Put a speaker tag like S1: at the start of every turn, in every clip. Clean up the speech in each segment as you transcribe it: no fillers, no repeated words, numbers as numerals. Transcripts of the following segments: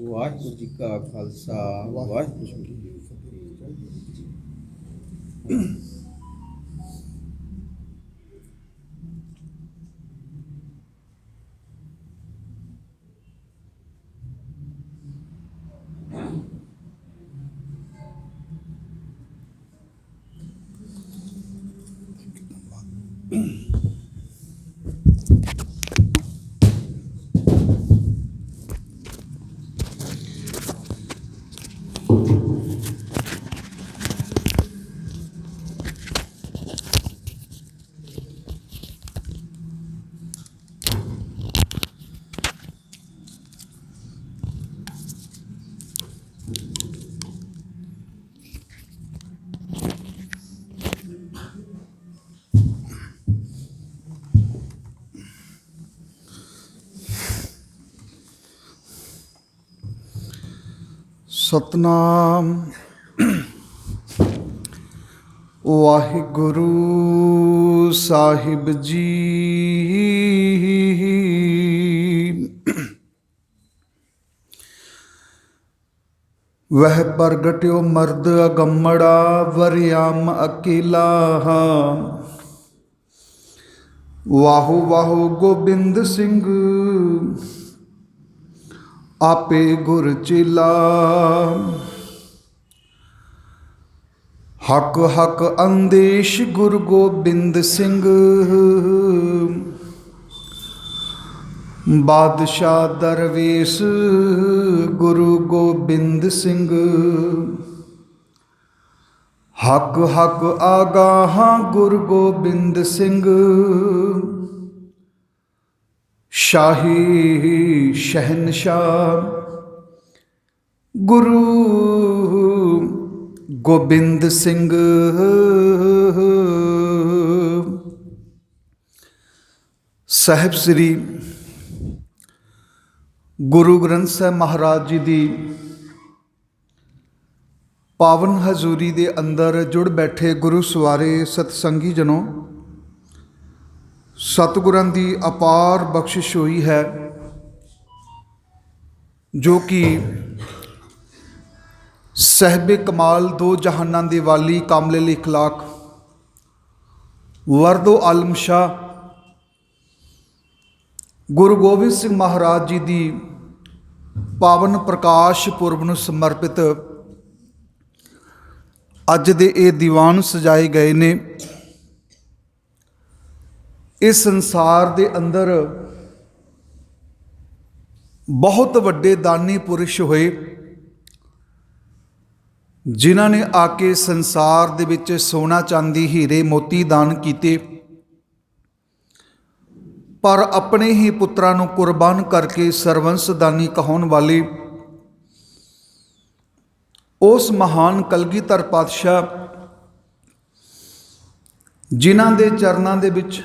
S1: ਵਾਹਿਗੁਰੂ ਜੀ ਕਾ ਖਾਲਸਾ ਵਾਹਿਗੁਰੂ ਜੀ ਕੀ ਫਤਿਹ।
S2: ਸਤਨਾਮ ਵਾਹਿਗੁਰੂ ਸਾਹਿਬ ਜੀ। ਵਹ ਪ੍ਰਗਟਿਓ ਮਰਦ ਅਗੰਮੜਾ ਵਰਿਆਮ ਅਕੇਲਾ। ਵਾਹੋ ਵਾਹੋ ਗੋਬਿੰਦ ਸਿੰਘ ਆਪੇ ਗੁਰ ਚੇਲਾ। ਹਕ ਹਕ ਅੰਦੇਸ਼ ਗੁਰੂ ਗੋਬਿੰਦ ਸਿੰਘ ਬਾਦਸ਼ਾਹ ਦਰਵੇਸ਼ ਗੁਰੂ ਗੋਬਿੰਦ ਸਿੰਘ। ਹਕ ਹਕ ਆਗਾਹਾਂ ਗੁਰੂ ਗੋਬਿੰਦ ਸਿੰਘ ਸ਼ਾਹੀ ਸ਼ਹਿਨਸ਼ਾਹ ਗੁਰੂ ਗੋਬਿੰਦ ਸਿੰਘ। ਸਾਹਿਬ ਸ੍ਰੀ ਗੁਰੂ ਗ੍ਰੰਥ ਸਾਹਿਬ ਮਹਾਰਾਜ ਜੀ ਦੀ ਪਾਵਨ ਹਜ਼ੂਰੀ ਦੇ ਅੰਦਰ ਜੁੜ ਬੈਠੇ ਗੁਰੂ ਸਵਾਰੇ ਸਤਸੰਗੀ ਜਨੋ, ਸਤਿਗੁਰਾਂ ਦੀ ਅਪਾਰ ਬਖਸ਼ਿਸ਼ ਹੋਈ ਹੈ ਜੋ ਕਿ ਸਹਿਬੇ ਕਮਾਲ ਦੋ ਜਹਾਨਾਂ ਦੇ ਵਾਲੀ ਕਾਮਲੇ ਇਖਲਾਕ ਵਰਦੋ ਆਲਮ ਸ਼ਾਹ ਗੁਰੂ ਗੋਬਿੰਦ ਸਿੰਘ ਮਹਾਰਾਜ ਜੀ ਦੀ ਪਾਵਨ ਪ੍ਰਕਾਸ਼ ਪੁਰਬ ਨੂੰ ਸਮਰਪਿਤ ਅੱਜ ਦੇ ਇਹ ਦੀਵਾਨ ਸਜਾਏ ਗਏ ਨੇ। ਇਸ ਸੰਸਾਰ ਦੇ ਅੰਦਰ ਬਹੁਤ ਵੱਡੇ ਦਾਨੀ ਪੁਰਸ਼ ਹੋਏ ਜਿਨ੍ਹਾਂ ਨੇ ਆ ਕੇ ਸੰਸਾਰ ਦੇ ਵਿੱਚ ਸੋਨਾ ਚਾਂਦੀ ਹੀਰੇ ਮੋਤੀ ਦਾਨ ਕੀਤੇ, ਪਰ ਆਪਣੇ ਹੀ ਪੁੱਤਰਾਂ ਨੂੰ ਕੁਰਬਾਨ ਕਰਕੇ ਸਰਵੰਸ ਦਾਨੀ ਕਹਾਉਣ ਵਾਲੇ ਉਸ ਮਹਾਨ ਕਲਗੀਧਰ ਪਾਤਸ਼ਾਹ ਜਿਨ੍ਹਾਂ ਦੇ ਚਰਨਾਂ ਦੇ ਵਿੱਚ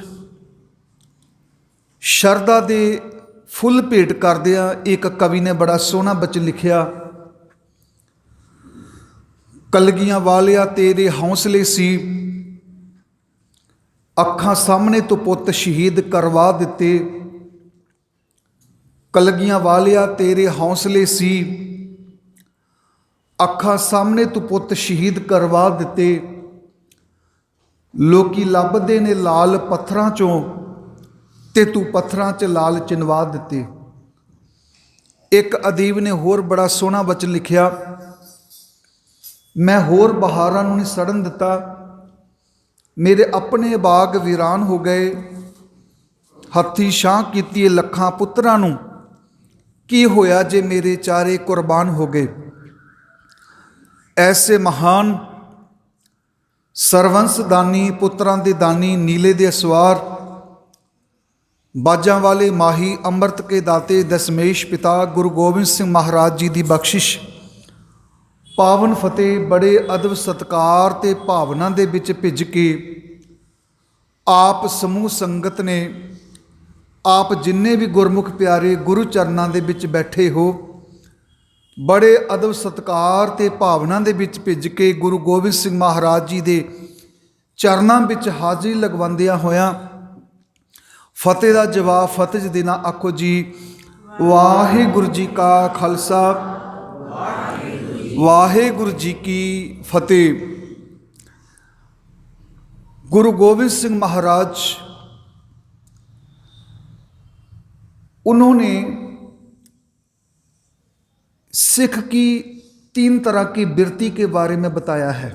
S2: ਸ਼ਰਧਾ ਦੇ ਫੁੱਲ ਭੇਟ ਕਰਦਿਆਂ ਇੱਕ ਕਵੀ ਨੇ ਬੜਾ ਸੋਹਣਾ ਬਚਨ ਲਿਖਿਆ। ਕਲਗੀਆਂ ਵਾਲਿਆ ਤੇਰੇ ਹੌਸਲੇ ਸੀ, ਅੱਖਾਂ ਸਾਹਮਣੇ ਤੋਂ ਪੁੱਤ ਸ਼ਹੀਦ ਕਰਵਾ ਦਿੱਤੇ। ਕਲਗੀਆਂ ਵਾਲਿਆ ਤੇਰੇ ਹੌਸਲੇ ਸੀ, ਅੱਖਾਂ ਸਾਹਮਣੇ ਤੋਂ ਪੁੱਤ ਸ਼ਹੀਦ ਕਰਵਾ ਦਿੱਤੇ। ਲੋਕੀ ਲੱਭਦੇ ਨੇ ਲਾਲ ਪੱਥਰਾਂ ਚੋਂ ਤੇ ਤੂੰ ਪੱਥਰਾਂ 'ਚ ਲਾਲ ਚਿਣਵਾ ਦਿੱਤੇ। ਇੱਕ ਅਦੀਬ ਨੇ ਹੋਰ ਬੜਾ ਸੋਹਣਾ ਬਚਨ ਲਿਖਿਆ, ਮੈਂ ਹੋਰ ਬਹਾਰਾਂ ਨੂੰ ਨਹੀਂ ਸੜਨ ਦਿੱਤਾ, ਮੇਰੇ ਆਪਣੇ ਬਾਗ ਵੀਰਾਨ ਹੋ ਗਏ। ਹੱਥੀ ਛਾਂ ਕੀਤੀ ਲੱਖਾਂ ਪੁੱਤਰਾਂ ਨੂੰ, ਕੀ ਹੋਇਆ ਜੇ ਮੇਰੇ ਚਾਰੇ ਕੁਰਬਾਨ ਹੋ ਗਏ। ਐਸੇ ਮਹਾਨ ਸਰਵੰਸ ਦਾਨੀ, ਪੁੱਤਰਾਂ ਦੇ ਦਾਨੀ, ਨੀਲੇ ਦੇ ਅਸਵਾਰ, ਬਾਜਾਂ ਵਾਲੇ ਮਾਹੀ, ਅੰਮ੍ਰਿਤ ਕੇ ਦਾਤੇ, ਦਸਮੇਸ਼ ਪਿਤਾ ਗੁਰੂ ਗੋਬਿੰਦ ਸਿੰਘ ਮਹਾਰਾਜ ਜੀ ਦੀ ਬਖਸ਼ਿਸ਼ ਪਾਵਨ ਫਤਿਹ ਬੜੇ ਅਦਬ ਸਤਿਕਾਰ ਤੇ ਭਾਵਨਾ ਦੇ ਵਿੱਚ ਭਿੱਜ ਕੇ ਆਪ ਸਮੂਹ ਸੰਗਤ ਨੇ, ਆਪ ਜਿੰਨੇ ਵੀ ਗੁਰਮੁਖ ਪਿਆਰੇ ਗੁਰੂ ਚਰਨਾਂ ਦੇ ਵਿੱਚ ਬੈਠੇ ਹੋ, ਬੜੇ ਅਦਬ ਸਤਿਕਾਰ ਤੇ ਭਾਵਨਾ ਦੇ ਵਿੱਚ ਭਿੱਜ ਕੇ ਗੁਰੂ ਗੋਬਿੰਦ ਸਿੰਘ ਮਹਾਰਾਜ ਜੀ ਦੇ ਚਰਨਾਂ ਵਿੱਚ ਹਾਜ਼ਰੀ ਲਗਵਾਉਂਦਿਆਂ ਹੋਇਆਂ ਫਤਿਹ ਦਾ ਜਵਾਬ ਫਤਿਹ ਦੇਣਾ। ਆਖੋ ਜੀ वाहिगुरु जी का खालसा वाहिगुरु जी की फतेह। गुरु गोविंद सिंह महाराज उन्होंने सिख की 3 तरह की बिरती के बारे में बताया है।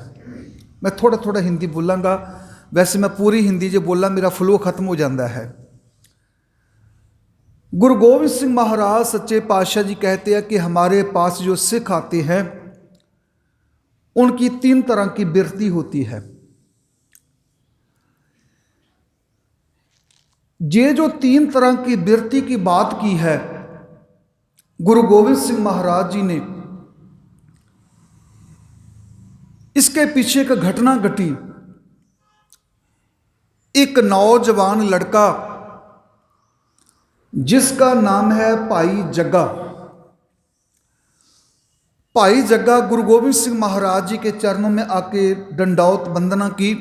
S2: मैं थोड़ा थोड़ा हिंदी बोलांगा, वैसे मैं पूरी हिंदी जो बोला मेरा फ्लो खत्म हो जाता है। गुरु गोविंद सिंह महाराज सच्चे पातशाह जी कहते हैं कि हमारे पास जो सिख आते हैं उनकी 3 तरह की बिरती होती है। ये जो 3 तरह की बिरती की बात की है गुरु गोविंद सिंह महाराज जी ने, इसके पीछे एक घटना घटी। एक नौजवान लड़का जिसका नाम है भाई जग्गा। भाई जग्गा गुरु गोविंद सिंह महाराज जी के चरणों में आके दंडौत वंदना की।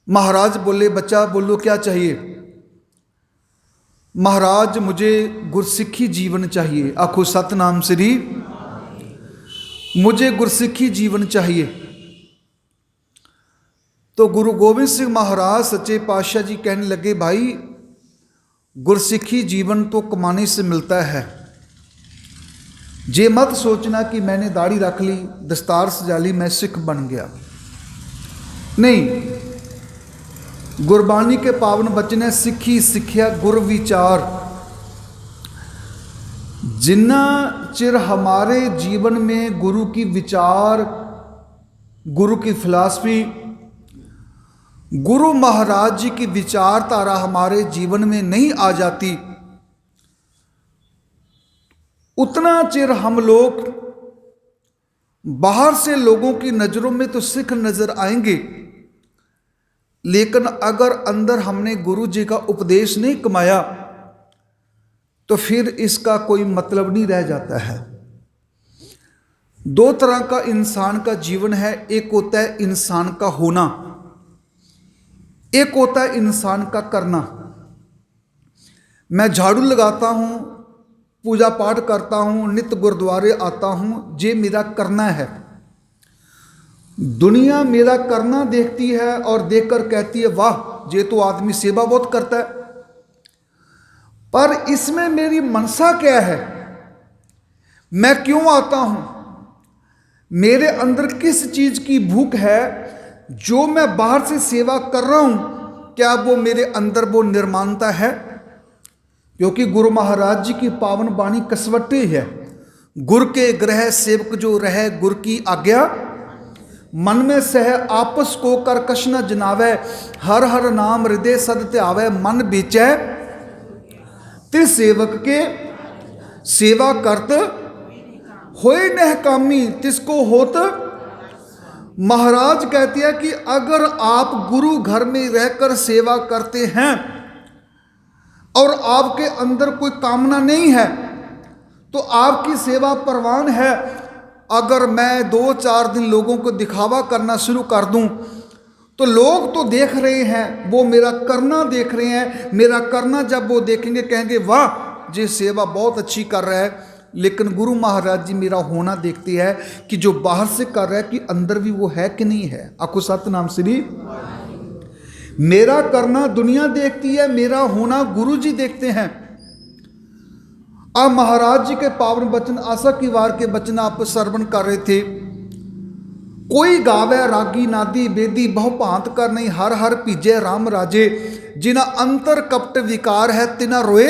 S2: महाराज बोले, बच्चा बोलो क्या चाहिए? महाराज मुझे गुरसिक्खी जीवन चाहिए। आखो सतनाम श्री। मुझे गुरसिक्खी जीवन चाहिए। तो गुरु गोविंद सिंह महाराज सच्चे पातशाह जी कहने लगे, भाई गुरसिक्खी जीवन तो कमाने से मिलता है। जे मत सोचना कि मैंने दाढ़ी रख ली, दस्तार सजा ली, मैं सिख बन गया। नहीं, गुरबाणी के पावन बचन है, सिੱਖੀ ਸਿੱਖਿਆ गुर विचार। जिन्ना चिर हमारे जीवन में गुरु की विचार, गुरु की फिलॉसफी, गुरु महाराज जी की विचारधारा हमारे जीवन में नहीं आ जाती, उतना चिर हम लोग बाहर से लोगों की नज़रों में तो सिख नज़र आएंगे, लेकिन अगर अंदर हमने गुरु जी का उपदेश नहीं कमाया तो फिर इसका कोई मतलब नहीं रह जाता है। 2 तरह का इंसान का जीवन है। एक होता है इंसान का होना, एक होता है इंसान का करना। मैं झाड़ू लगाता हूँ, पूजा पाठ करता हूँ, नित्य गुरुद्वारे आता हूँ, ये मेरा करना है। दुनिया मेरा करना देखती है और देखकर कहती है वाह ये तो आदमी सेवा बहुत करता है, पर इसमें मेरी मनसा क्या है? मैं क्यों आता हूं? मेरे अंदर किस चीज की भूख है? जो मैं बाहर से सेवा कर रहा हूं, क्या वो मेरे अंदर वो निर्माणता है? क्योंकि गुरु महाराज जी की पावन वाणी कसवट्टी है, गुर के ग्रह सेवक जो रहे गुर की आज्ञा, मन में सह आपस को कर कश न जनावे, हर हर नाम हृदय सद ध्यावे, मन बेचै तिस सेवक के सेवा करत होए नह कामी तिसको होत। महाराज कहते हैं कि अगर आप गुरु घर में रहकर सेवा करते हैं और आपके अंदर कोई कामना नहीं है तो आपकी सेवा परवान है। अगर मैं 2-4 दिन लोगों को दिखावा करना शुरू कर दूं तो लोग तो देख रहे हैं, वो मेरा करना देख रहे हैं। मेरा करना जब वो देखेंगे कहेंगे वाह ये सेवा बहुत अच्छी कर रहा है, लेकिन गुरु महाराज जी मेरा होना देखते हैं कि जो बाहर से कर रहा है कि अंदर भी वो है कि नहीं है। आखो सतनाम श्री। मेरा करना दुनिया देखती है, मेरा होना गुरु जी देखते हैं। अब महाराज जी के पावन वचन आशा की वार के वचन आप श्रवण कर रहे थे। कोई गावे रागी नादी बेदी बहु भांत कर नहीं, हर हर पीजे राम राजे, जिना अंतर कपट विकार है तिना रोए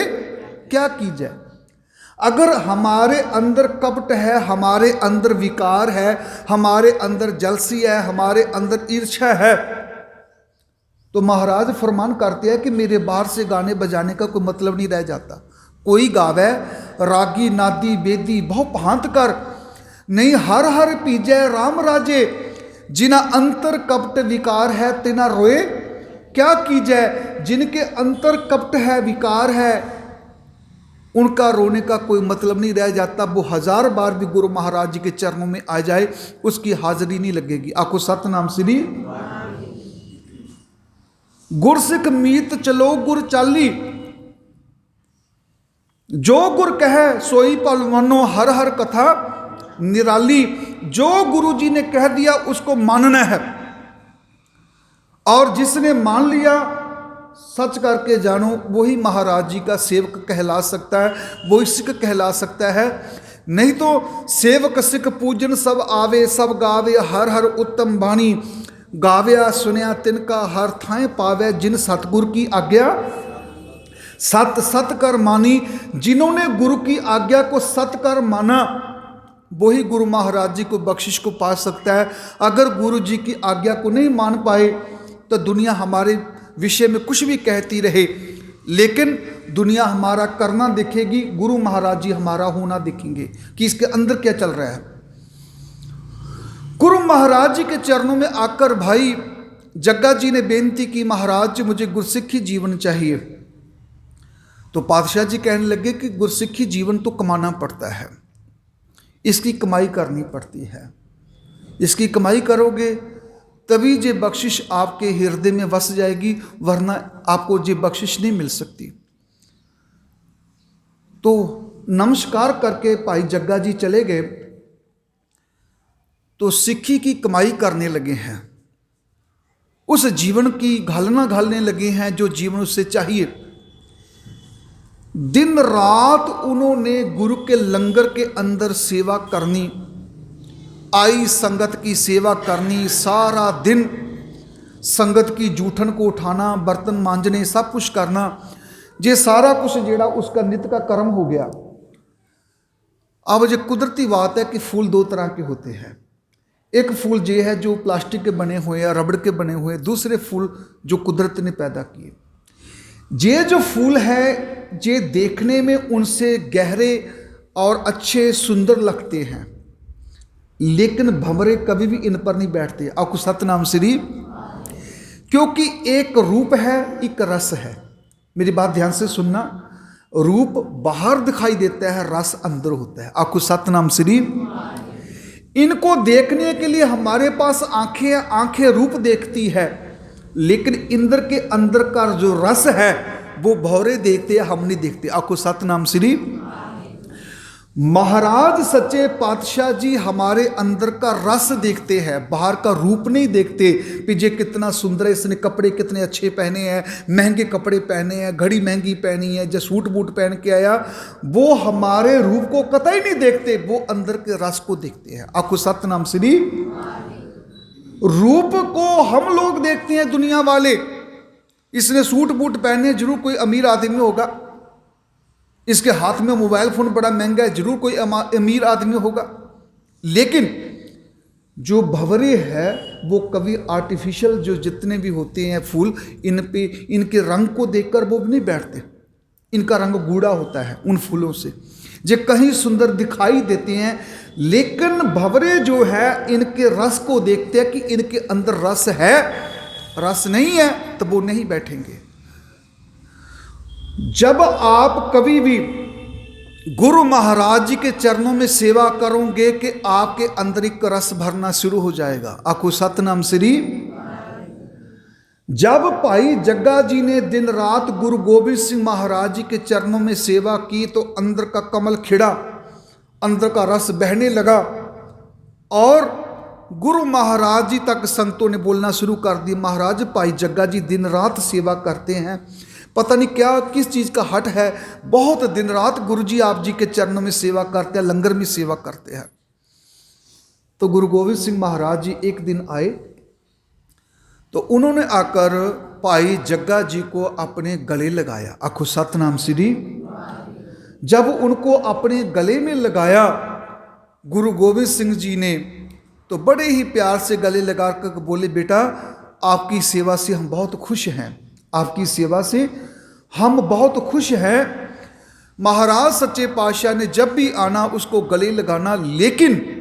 S2: क्या कीजे। अगर हमारे अंदर कपट है, हमारे अंदर विकार है, हमारे अंदर जलसी है, हमारे अंदर ईर्ष्या है, तो महाराज फरमान करते हैं कि मेरे बाहर से गाने बजाने का कोई मतलब नहीं रह जाता। कोई गावे रागी नादी बेदी बहु भांत कर नहीं, हर हर पीजे राम राजे, जिना अंतर कपट विकार है तिना रोए क्या कीजे। जिनके अंतर कपट है, विकार है, उनका रोने का कोई मतलब नहीं रह जाता। वो 1000 बार भी गुरु महाराज जी के चरणों में आ जाए उसकी हाजिरी नहीं लगेगी। आखो सतनाम श्री। गुरसिख मीत चलो गुर चाली, जो गुर कहे सोई पल मानो, हर हर कथा निराली। जो गुरु जी ने कह दिया उसको मानना है, और जिसने मान लिया सच करके जानो, वही महाराज जी का सेवक कहला सकता है, वही सिख कहला सकता है। नहीं तो सेवक सिख पूजन सब आवे, सब गावे हर हर उत्तम बाणी। गाव्या सुनिया तिनका हर थाएं पावे, जिन सतगुरु की आज्ञा सत सत कर मानी। जिन्होंने गुरु की आज्ञा को सत कर माना, वही गुरु महाराज जी को बख्शिश को पा सकता है। अगर गुरु जी की आज्ञा को नहीं मान पाए तो दुनिया हमारे विषय में कुछ भी कहती रहे, लेकिन दुनिया हमारा करना देखेगी, गुरु महाराज जी हमारा होना देखेंगे कि इसके अंदर क्या चल रहा है। गुरु महाराज जी के चरणों में आकर भाई जग्गा जी ने बेनती की, महाराज जी मुझे गुरसिक्खी जीवन चाहिए। तो पातशाह जी कहने लगे कि गुरसिक्खी जीवन तो कमाना पड़ता है, इसकी कमाई करनी पड़ती है। इसकी कमाई करोगे तभी ये बख्शिश आपके हृदय में वस जाएगी, वरना आपको ये बख्शिश नहीं मिल सकती। तो नमस्कार करके भाई जग्गा जी चले गए, तो सिक्खी की कमाई करने लगे हैं, उस जीवन की घालना घालने लगे हैं जो जीवन उससे चाहिए। दिन रात उन्होंने गुरु के लंगर के अंदर सेवा करनी, आई संगत की सेवा करनी, सारा दिन संगत की जूठन को उठाना, बर्तन मांजने, सब कुछ करना। ये सारा कुछ जेड़ा उसका नित्य का कर्म हो गया। अब ये कुदरती बात है कि फूल दो तरह के होते हैं। एक फूल ये है जो प्लास्टिक के बने हुए या रबड़ के बने हुए, दूसरे फूल जो कुदरत ने पैदा किए। ये जो फूल है ये देखने में उनसे गहरे और अच्छे सुंदर लगते हैं, लेकिन भंवरे कभी भी इन पर नहीं बैठते। आपको सतनाम श्री, क्योंकि एक रूप है एक रस है। मेरी बात ध्यान से सुनना, रूप बाहर दिखाई देता है, रस अंदर होता है। आपको सतनाम श्री। इनको देखने के लिए हमारे पास आंखें, आंखें रूप देखती है, लेकिन इंद्र के अंदर का जो रस है वो भौरे देखते हैं, हम नहीं देखते। आपको सतनाम श्री। महाराज सच्चे पातशाह जी हमारे अंदर का रस देखते हैं, बाहर का रूप नहीं देखते। पिजे कितना सुंदर है, इसने कपड़े कितने अच्छे पहने हैं, महंगे कपड़े पहने हैं, घड़ी महंगी पहनी है, जो सूट बूट पहन के आया, वो हमारे रूप को कतई नहीं देखते, वो अंदर के रस को देखते हैं। आपको सतनाम श्री। रूप को हम लोग देखते हैं दुनिया वाले, इसने सूट बूट पहने, जरूर कोई अमीर आदमी होगा, इसके हाथ में मोबाइल फोन बड़ा महंगा है, जरूर कोई अमीर आदमी होगा। लेकिन जो भंवरे है वो कभी आर्टिफिशियल जो जितने भी होते हैं फूल, इन पे इनके रंग को देखकर वो भी नहीं बैठते। इनका रंग गूढ़ा होता है उन फूलों से, जो कहीं सुंदर दिखाई देते हैं, लेकिन भंवरे जो है इनके रस को देखते हैं कि इनके अंदर रस है। रस नहीं है तो वो नहीं बैठेंगे। जब आप कभी भी गुरु महाराज जी के चरणों में सेवा करोगे कि आपके अंदर एक रस भरना शुरू हो जाएगा। आपको सतनाम श्री। जब भाई जग्गा जी ने दिन रात गुरु गोबिंद सिंह महाराज जी के चरणों में सेवा की तो अंदर का कमल खिड़ा, अंदर का रस बहने लगा, और गुरु महाराज जी तक संतों ने बोलना शुरू कर दिया, महाराज भाई जग्गा जी दिन रात सेवा करते हैं, पता नहीं क्या किस चीज़ का हट है, बहुत दिन रात गुरु जी आप जी के चरणों में सेवा करते हैं, लंगर में सेवा करते हैं। तो गुरु गोविंद सिंह महाराज जी एक दिन आए तो उन्होंने आकर भाई जग्गा जी को अपने गले लगाया। आखो सतनाम श्री। जब उनको अपने गले में लगाया गुरु गोविंद सिंह जी ने, तो बड़े ही प्यार से गले लगा कर बोले, बेटा आपकी सेवा से हम बहुत खुश हैं, आपकी सेवा से हम बहुत खुश हैं। महाराज सच्चे पातशाह ने जब भी आना उसको गले लगाना, लेकिन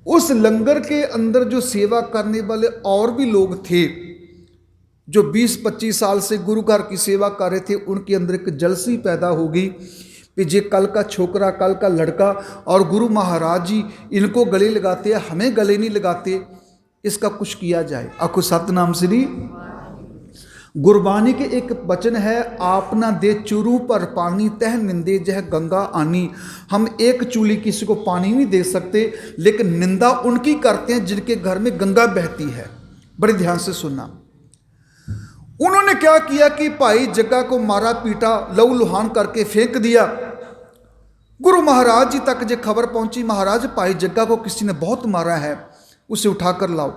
S2: उस लंगर के अंदर जो सेवा करने वाले और भी लोग थे जो 20-25 साल से गुरु घर की सेवा कर रहे थे, उनके अंदर एक जलसी पैदा होगी कि जे कल का छोकरा, कल का लड़का, और गुरु महाराज जी इनको गले लगाते हैं, हमें गले नहीं लगाते, इसका कुछ किया जाए। आखो सतनाम श्री। गुरबानी के एक वचन है, आप ना दे चुरू पर पानी तह निंदे जह गंगा आनी। हम एक चूली किसी को पानी नहीं दे सकते, लेकिन निंदा उनकी करते हैं जिनके घर में गंगा बहती है। बड़े ध्यान से सुनना। उन्होंने क्या किया कि भाई जग्गा को मारा पीटा, लहू लुहान करके फेंक दिया। गुरु महाराज जी तक जो खबर पहुंची, महाराज भाई जग्गा को किसी ने बहुत मारा है, उसे उठाकर लाओ।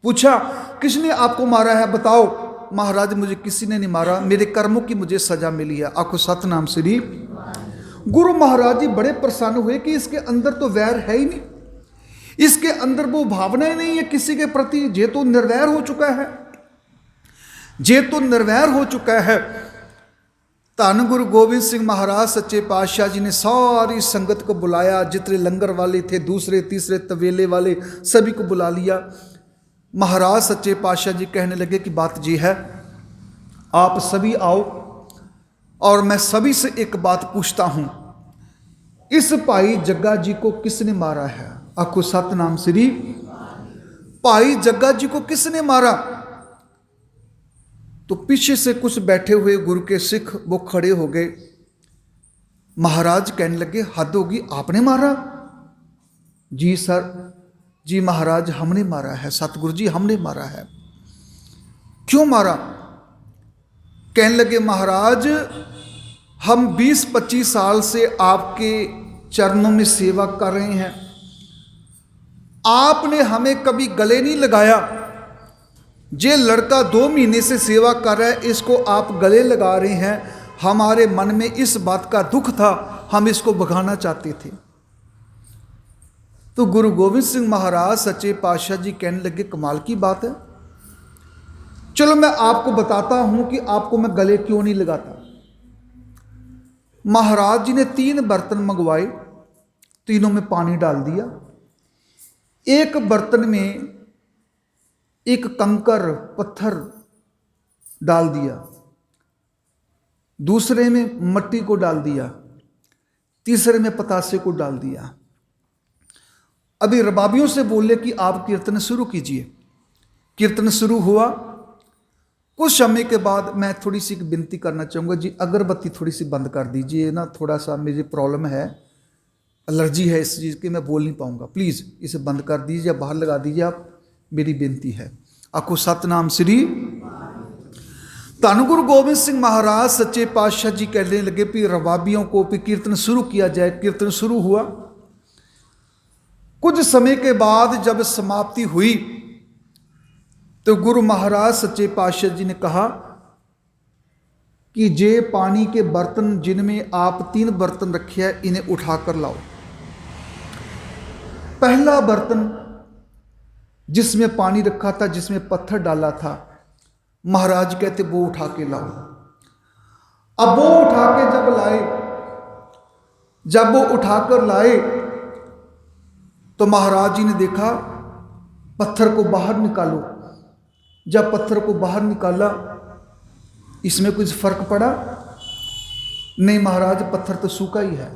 S2: पूछा किसने आपको मारा है, बताओ। महाराज मुझे किसी ने नहीं मारा, मेरे कर्मों की मुझे सजा मिली है। आखो सतनाम श्री। गुरु महाराज जी बड़े प्रसन्न हुए कि इसके अंदर तो वैर है ही नहीं, इसके अंदर वो भावना ही नहीं है किसी के प्रति। जे तो निर्वैर हो चुका है, जे तो निर्वैर हो चुका है। धन गुरु गोविंद सिंह महाराज सच्चे पातशाह जी ने सारी संगत को बुलाया, जितने लंगर वाले थे, दूसरे तीसरे तवेले वाले, सभी को बुला लिया। महाराज सच्चे पातशाह जी कहने लगे कि बात जी है, आप सभी आओ और मैं सभी से एक बात पूछता हूं, इस भाई जग्गा जी को किसने मारा है? आखो सतनाम श्री। भाई जग्गा जी को किसने मारा? तो पीछे से कुछ बैठे हुए गुरु के सिख वो खड़े हो गए। महाराज कहने लगे हद होगी, आपने मारा? जी सर, जी महाराज हमने मारा है, सतगुरु जी हमने मारा है। क्यों मारा? कहने लगे महाराज हम 20-25 साल से आपके चरणों में सेवा कर रहे हैं, आपने हमें कभी गले नहीं लगाया। जे लड़का 2 महीने से सेवा कर रहा है, इसको आप गले लगा रहे हैं। हमारे मन में इस बात का दुख था, हम इसको भगाना चाहते थे। तो गुरु गोविंद सिंह महाराज सच्चे पातशाह जी कहने लगे कमाल की बात है, चलो मैं आपको बताता हूं कि आपको मैं गले क्यों नहीं लगाता। महाराज जी ने 3 बर्तन मंगवाए, तीनों में पानी डाल दिया। एक बर्तन में एक कंकर पत्थर डाल दिया, दूसरे में मट्टी को डाल दिया, तीसरे में पतासे को डाल दिया। अभी रबाबियों से बोले कि आप कीर्तन शुरू कीजिए। कीर्तन शुरू हुआ। कुछ समय के बाद मैं थोड़ी सी विनती करना चाहूँगा जी, अगरबत्ती थोड़ी सी बंद कर दीजिए ना, थोड़ा सा मेरी प्रॉब्लम है, एलर्जी है इस चीज़ की, मैं बोल नहीं पाऊँगा, प्लीज़ इसे बंद कर दीजिए, बाहर लगा दीजिए आप, मेरी बेनती है। आखो सतनाम श्री। धन गुरु गोविंद सिंह महाराज सच्चे पातशाह जी कहने लगे कि रबाबियों को भी कीर्तन शुरू किया जाए। कीर्तन शुरू हुआ। कुछ समय के बाद जब समाप्ति हुई तो गुरु महाराज सच्चे पातशाह जी ने कहा कि जे पानी के बर्तन जिनमें आप 3 बर्तन रखे हैं, इन्हें उठाकर लाओ। पहला बर्तन जिसमें पानी रखा था, जिसमें पत्थर डाला था, महाराज कहते वो उठा के लाओ। अब वो उठा के जब वो उठाकर लाए तो महाराज जी ने देखा पत्थर को बाहर निकालो। जब पत्थर को बाहर निकाला, इसमें कुछ फर्क पड़ा? नहीं महाराज, पत्थर तो सूखा ही है।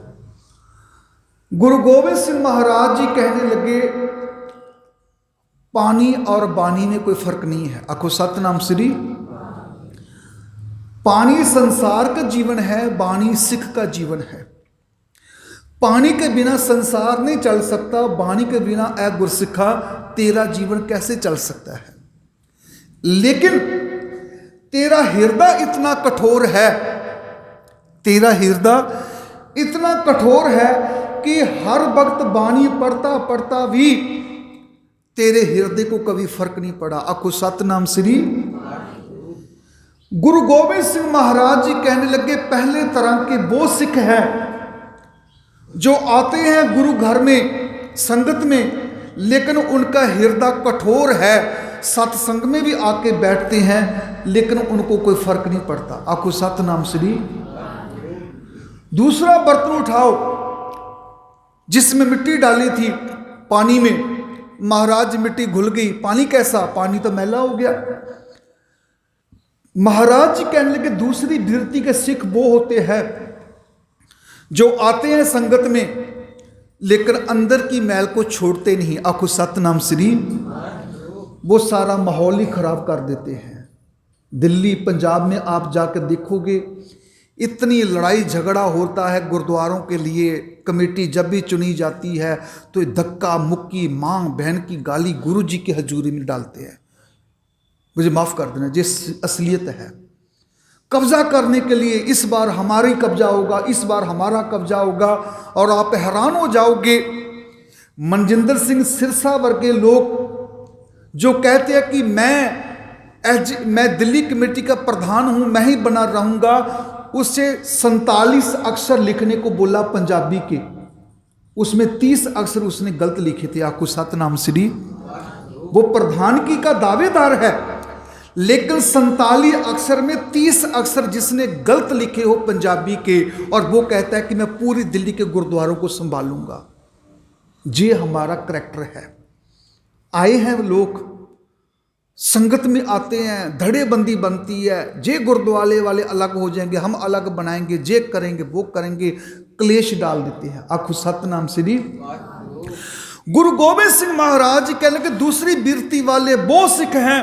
S2: गुरु गोविंद सिंह महाराज जी कहने लगे पानी और बानी में कोई फर्क नहीं है। आखो सतनाम श्री। पानी संसार का जीवन है, बानी सिख का जीवन है। पानी के बिना संसार नहीं चल सकता, बानी के बिना ऐ गुरसिखा तेरा जीवन कैसे चल सकता है? लेकिन तेरा हृदय इतना कठोर है, तेरा हृदय इतना कठोर है कि हर वक्त बानी पढ़ता पढ़ता भी तेरे हृदय को कभी फर्क नहीं पड़ा। आखो सतनाम श्री। गुरु गोविंद सिंह महाराज जी कहने लगे पहले तरह के वो सिख हैं जो आते हैं गुरु घर में, संगत में, लेकिन उनका हृदय कठोर है, सत्संग में भी आके बैठते हैं लेकिन उनको कोई फर्क नहीं पड़ता। आखो सतनाम श्री। दूसरा बर्तन उठाओ जिसमें मिट्टी डाली थी पानी में, महाराज मिट्टी घुल गई, पानी कैसा? पानी तो मैला हो गया। महाराज जी कहने लगे दूसरी वृत्ति के सिख वो होते हैं जो आते हैं संगत में लेकिन अंदर की मैल को छोड़ते नहीं। आखो सतनाम श्री। वो सारा माहौल ही खराब कर देते हैं। दिल्ली पंजाब में आप जाकर देखोगे इतनी लड़ाई झगड़ा होता है गुरुद्वारों के लिए। कमेटी जब भी चुनी जाती है तो धक्का मुक्की माँ बहन की गाली गुरु जी की हजूरी में डालते हैं। मुझे माफ़ कर देना, जिस असलियत है कब्जा करने के लिए, इस बार हमारा ही कब्जा होगा, इस बार हमारा कब्जा होगा। और आप हैरान हो जाओगे, मनजिंदर सिंह सिरसा वर्गे लोग जो कहते हैं कि मैं दिल्ली कमेटी का प्रधान हूं, मैं ही बना रहूंगा, उससे 47 अक्षर लिखने को बोला पंजाबी के, उसमें 30 अक्षर उसने गलत लिखे थे। आपको सतनाम श्री, वो प्रधानगी का दावेदार है, लेकिन 47 अक्षर में 30 अक्षर जिसने गलत लिखे हो पंजाबी के, और वो कहता है कि मैं पूरी दिल्ली के गुरुद्वारों को संभालूंगा। ये हमारा करैक्टर है। आए हैं लोग, संगत में आते हैं, धड़ेबंदी बनती है, जे गुरुद्वारे वाले अलग हो जाएंगे, हम अलग बनाएंगे, जे करेंगे वो करेंगे, क्लेश डाल देते हैं। आखो सतनाम श्री। गुरु गोबिंद सिंह महाराज कहने के दूसरी बिरती वाले वो सिख हैं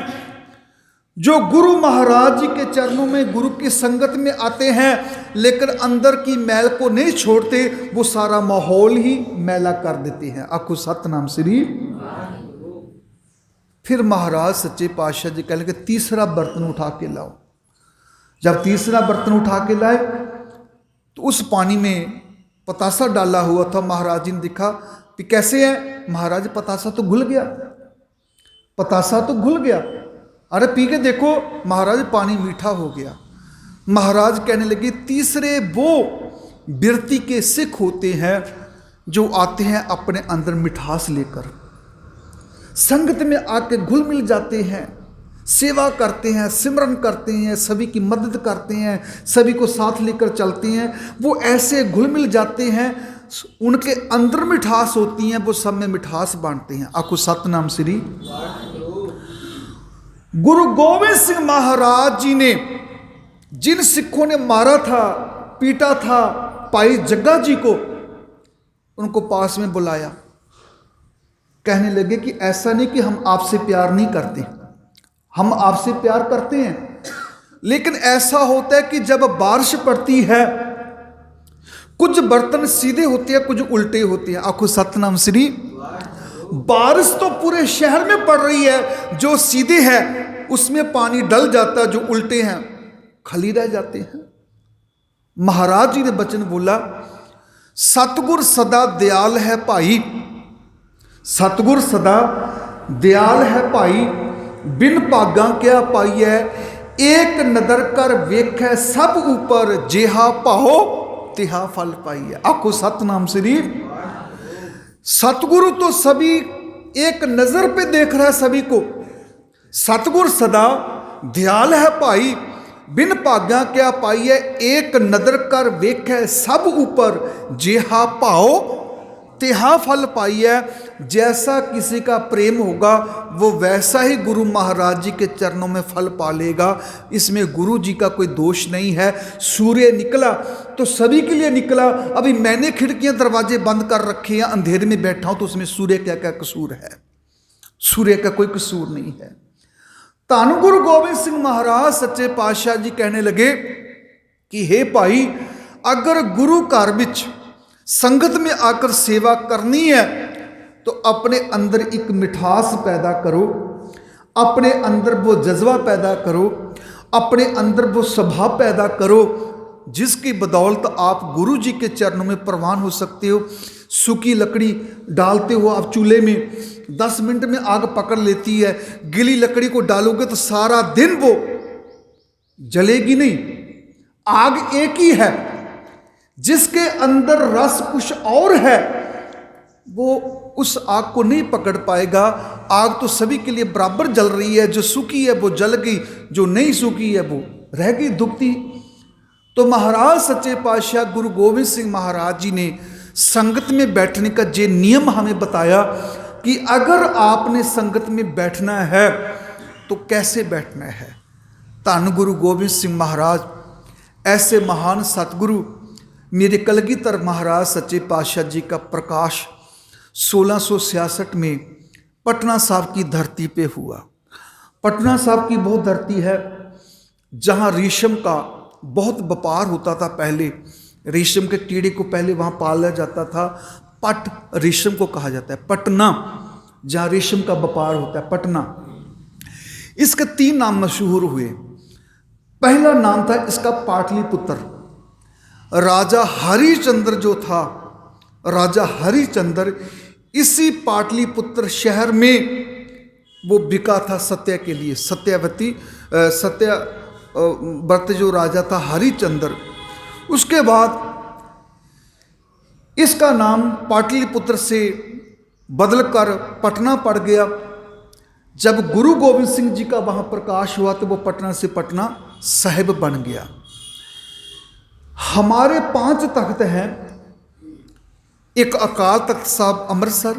S2: जो गुरु महाराज जी के चरणों में, गुरु की संगत में आते हैं, लेकिन अंदर की मैल को नहीं छोड़ते, वो सारा माहौल ही मैला कर देते हैं। आखो सतनाम श्री। फिर महाराज सच्चे पातशाह जी कहने के तीसरा बर्तन उठा के लाओ। जब तीसरा बर्तन उठा के लाए तो उस पानी में पतासा डाला हुआ था। महाराज जी ने देखा कि कैसे है। महाराज पतासा तो घुल गया, पतासा तो घुल गया, अरे पी के देखो। महाराज पानी मीठा हो गया। महाराज कहने लगे तीसरे वो बिरती के सिख होते हैं जो आते हैं अपने अंदर मिठास लेकर, संगत में आके घुल मिल जाते हैं, सेवा करते हैं, सिमरन करते हैं, सभी की मदद करते हैं, सभी को साथ लेकर चलते हैं। वो ऐसे घुल मिल जाते हैं, उनके अंदर मिठास होती है, वो सब में मिठास बांटते हैं। आखो सतनाम श्री। गुरु गोबिंद सिंह महाराज जी ने जिन सिखों ने मारा था, पीटा था भाई जग्गा जी को, उनको पास में बुलाया। कहने लगे कि ऐसा नहीं कि हम आपसे प्यार नहीं करते, हम आपसे प्यार करते हैं, लेकिन ऐसा होता है कि जब बारिश पड़ती है कुछ बर्तन सीधे होते हैं, कुछ उल्टे होते हैं। आखो सतनाम श्री। बारिश तो पूरे शहर में पड़ रही है, जो सीधे है उसमें पानी डल जाता है, जो उल्टे हैं खाली रह जाते हैं। महाराज जी ने वचन बोला, सतगुर सदा दयाल है भाई, सतगुर सदा दयाल है भाई, बिन भागा क्या पाई है, एक नदर कर वेखै सब ऊपर, जेहा पाओ तिहा फल पाई है। आखो सतनाम श्री। सतगुरु तो सभी एक नजर पे देख रहा है सभी को। सतगुर सदा दयाल है भाई, बिन भागा क्या पाई है, एक नदर कर वेखै सब ऊपर, जेहा पाओ तिहा फल पाई है। जैसा किसी का प्रेम होगा वो वैसा ही गुरु महाराज जी के चरणों में फल पालेगा। इसमें गुरु जी का कोई दोष नहीं है। सूर्य निकला तो सभी के लिए निकला। अभी मैंने खिड़कियां दरवाजे बंद कर रखे हैं, अंधेरे में बैठा हूं, तो उसमें सूर्य क्या क्या कसूर है? सूर्य का कोई कसूर नहीं है। धन गुरु गोबिंद सिंह महाराज सच्चे पातशाह जी कहने लगे कि हे भाई, अगर गुरु घर विच संगत में आकर सेवा करनी है तो अपने अंदर एक मिठास पैदा करो, अपने अंदर वो जज्बा पैदा करो, अपने अंदर वो स्वभाव पैदा करो, जिसकी बदौलत आप गुरु जी के चरणों में प्रवान हो सकते हो। सूखी लकड़ी डालते हो आप चूल्हे में, 10 मिनट में आग पकड़ लेती है। गीली लकड़ी को डालोगे तो सारा दिन वो जलेगी नहीं। आग एक ही है, जिसके अंदर रस कुछ और है वो उस आग को नहीं पकड़ पाएगा। आग तो सभी के लिए बराबर जल रही है, जो सूखी है वो जल गई, जो नहीं सूखी है वो रह गई दुखती। तो महाराज सच्चे पातशाह गुरु गोबिंद सिंह महाराज जी ने संगत में बैठने का जे नियम हमें बताया कि अगर आपने संगत में बैठना है तो कैसे बैठना है। धन गुरु गोबिंद सिंह महाराज ऐसे महान सतगुरु, मेरे कलगीधर महाराज सच्चे पातशाह जी का प्रकाश 1666 में पटना साहब की धरती पे हुआ। पटना साहब की वो धरती है जहाँ रेशम का बहुत व्यापार होता था। पहले रेशम के कीड़े को पहले वहाँ पाला जाता था। पट रेशम को कहा जाता है। पटना, जहाँ रेशम का व्यापार होता है, पटना। इसके 3 नाम मशहूर हुए। पहला नाम था इसका पाटलिपुत्र। राजा हरिश्चंद्र जो था, राजा हरिश्चंद्र इसी पाटलिपुत्र शहर में वो बिका था सत्य के लिए। सत्यवती सत्यव्रत जो राजा था हरिश्चंद्र, उसके बाद इसका नाम पाटलिपुत्र से बदलकर पटना पड़ गया। जब गुरु गोविंद सिंह जी का वहाँ प्रकाश हुआ तो वो पटना से पटना साहिब बन गया। हमारे 5 तख्त हैं। एक अकाल तख्त साहब अमृतसर,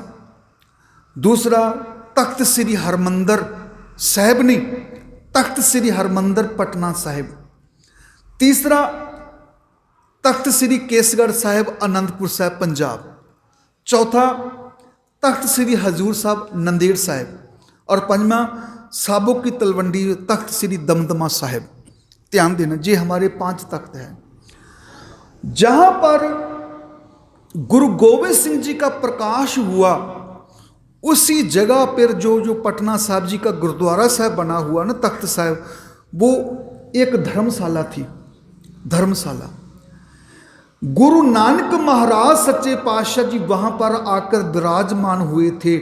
S2: दूसरा तख्त श्री हरमंदर साहिब नहीं, तख्त श्री हरमंदर पटना साहिब, तीसरा तख्त श्री केसगढ़ साहिब आनंदपुर साहिब पंजाब, चौथा तख्त श्री हजूर साहब नंदेड़ साहिब, और पंजवा साबो की तलवंडी तख्त श्री दमदमा साहिब। ध्यान देना, ये हमारे 5 तख्त हैं। जहां पर गुरु गोविंद सिंह जी का प्रकाश हुआ उसी जगह पर जो पटना साहिब जी का गुरुद्वारा साहब बना हुआ ना, तख्त साहिब, वो एक धर्मशाला थी। धर्मशाला गुरु नानक महाराज सच्चे पातशाह जी वहां पर आकर विराजमान हुए थे।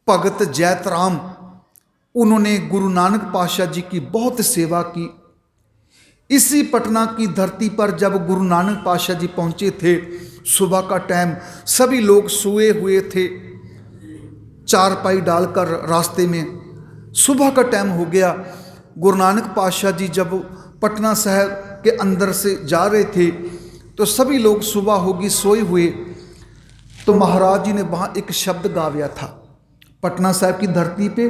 S2: भगत जैतराम, उन्होंने गुरु नानक पातशाह जी की बहुत सेवा की। इसी पटना की धरती पर जब गुरु नानक पातशाह जी पहुंचे थे, सुबह का टाइम, सभी लोग सोए हुए थे चारपाई डालकर रास्ते में। सुबह का टाइम हो गया। गुरु नानक पातशाह जी जब पटना शहर के अंदर से जा रहे थे तो सभी लोग, सुबह होगी, सोए हुए। तो महाराज जी ने वहाँ एक शब्द गाया था। पटना साहब की धरती पे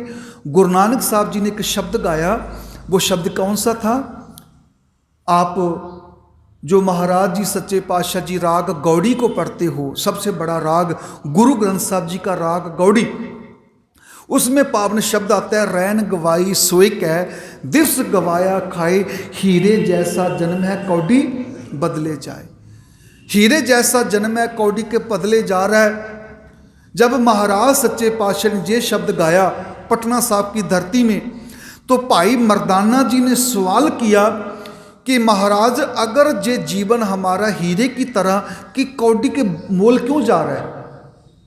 S2: गुरु नानक साहब जी ने एक शब्द गाया। वो शब्द कौन सा था? आप जो महाराज जी सच्चे पातशाह जी राग गौड़ी को पढ़ते हो, सबसे बड़ा राग गुरु ग्रंथ साहब जी का राग गौड़ी, उसमें पावन शब्द आता है, रैन गवाई सोए कह दिवस गवाया खाए, हीरे जैसा जन्म है कौड़ी बदले जाए। हीरे जैसा जन्म है कौड़ी के बदले जा रहा है। जब महाराज सच्चे पातशाह ने ये शब्द गाया पटना साहब की धरती में, तो भाई मर्दाना जी ने सवाल किया कि महाराज अगर ये जीवन हमारा हीरे की तरह कि कौड़ी के मोल क्यों जा रहा है?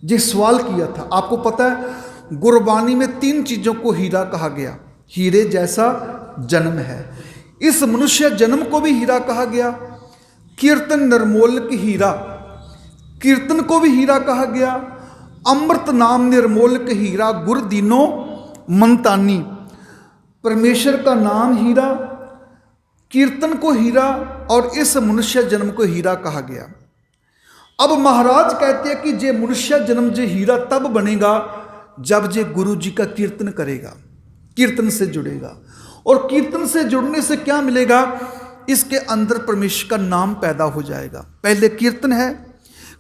S2: ये सवाल किया था। आपको पता है गुरबानी में 3 चीज़ों को हीरा कहा गया। हीरे जैसा जन्म है, इस मनुष्य जन्म को भी हीरा कहा गया। कीर्तन निर्मोलक हीरा, कीर्तन को भी हीरा कहा गया। अमृत नाम निर्मोलक हीरा, गुर दीनो मनतानी, परमेश्वर का नाम हीरा, कीर्तन को हीरा, और इस मनुष्य जन्म को हीरा कहा गया। अब महाराज कहते हैं कि जे मनुष्य जन्म जे हीरा तब बनेगा जब जे गुरु जी का कीर्तन करेगा, कीर्तन से जुड़ेगा। और कीर्तन से जुड़ने से क्या मिलेगा? इसके अंदर परमेश्वर का नाम पैदा हो जाएगा। पहले कीर्तन है,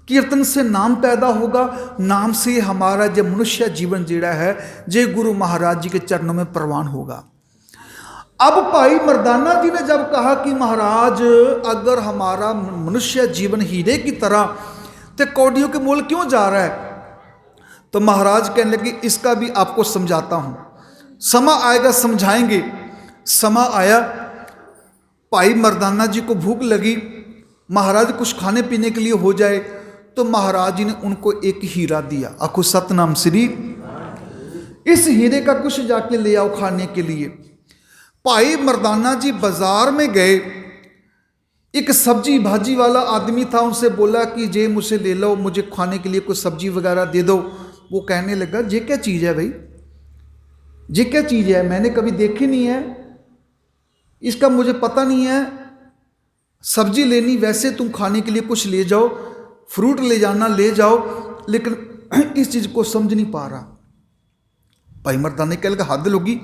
S2: कीर्तन से नाम पैदा होगा, नाम से हमारा जो मनुष्य जीवन जीड़ा है जे गुरु महाराज जी के चरणों में प्रवान होगा। अब भाई मर्दाना जी ने जब कहा कि महाराज अगर हमारा मनुष्य जीवन हीरे की तरह, तो कौड़ियों के मोल क्यों जा रहा है? तो महाराज कहने लगे इसका भी आपको समझाता हूं, समा आएगा समझाएंगे। समा आया, भाई मर्दाना जी को भूख लगी, महाराज कुछ खाने पीने के लिए हो जाए, तो महाराज जी ने उनको एक हीरा दिया। आखो सतनाम श्री, इस हीरे का कुछ जाके ले आओ खाने के लिए। भाई मर्दाना जी बाजार में गए, एक सब्जी भाजी वाला आदमी था, उनसे बोला कि जे मुझसे ले लो, मुझे खाने के लिए कोई सब्जी वगैरह दे दो। वो कहने लगा ये क्या चीज़ है भाई, ये क्या चीज़ है, मैंने कभी देखी नहीं है, इसका मुझे पता नहीं है। सब्जी लेनी, वैसे तुम खाने के लिए कुछ ले जाओ, फ्रूट ले जाना ले जाओ, लेकिन इस चीज़ को समझ नहीं पा रहा। भाई मर्दाना कह लगा हद लोगी,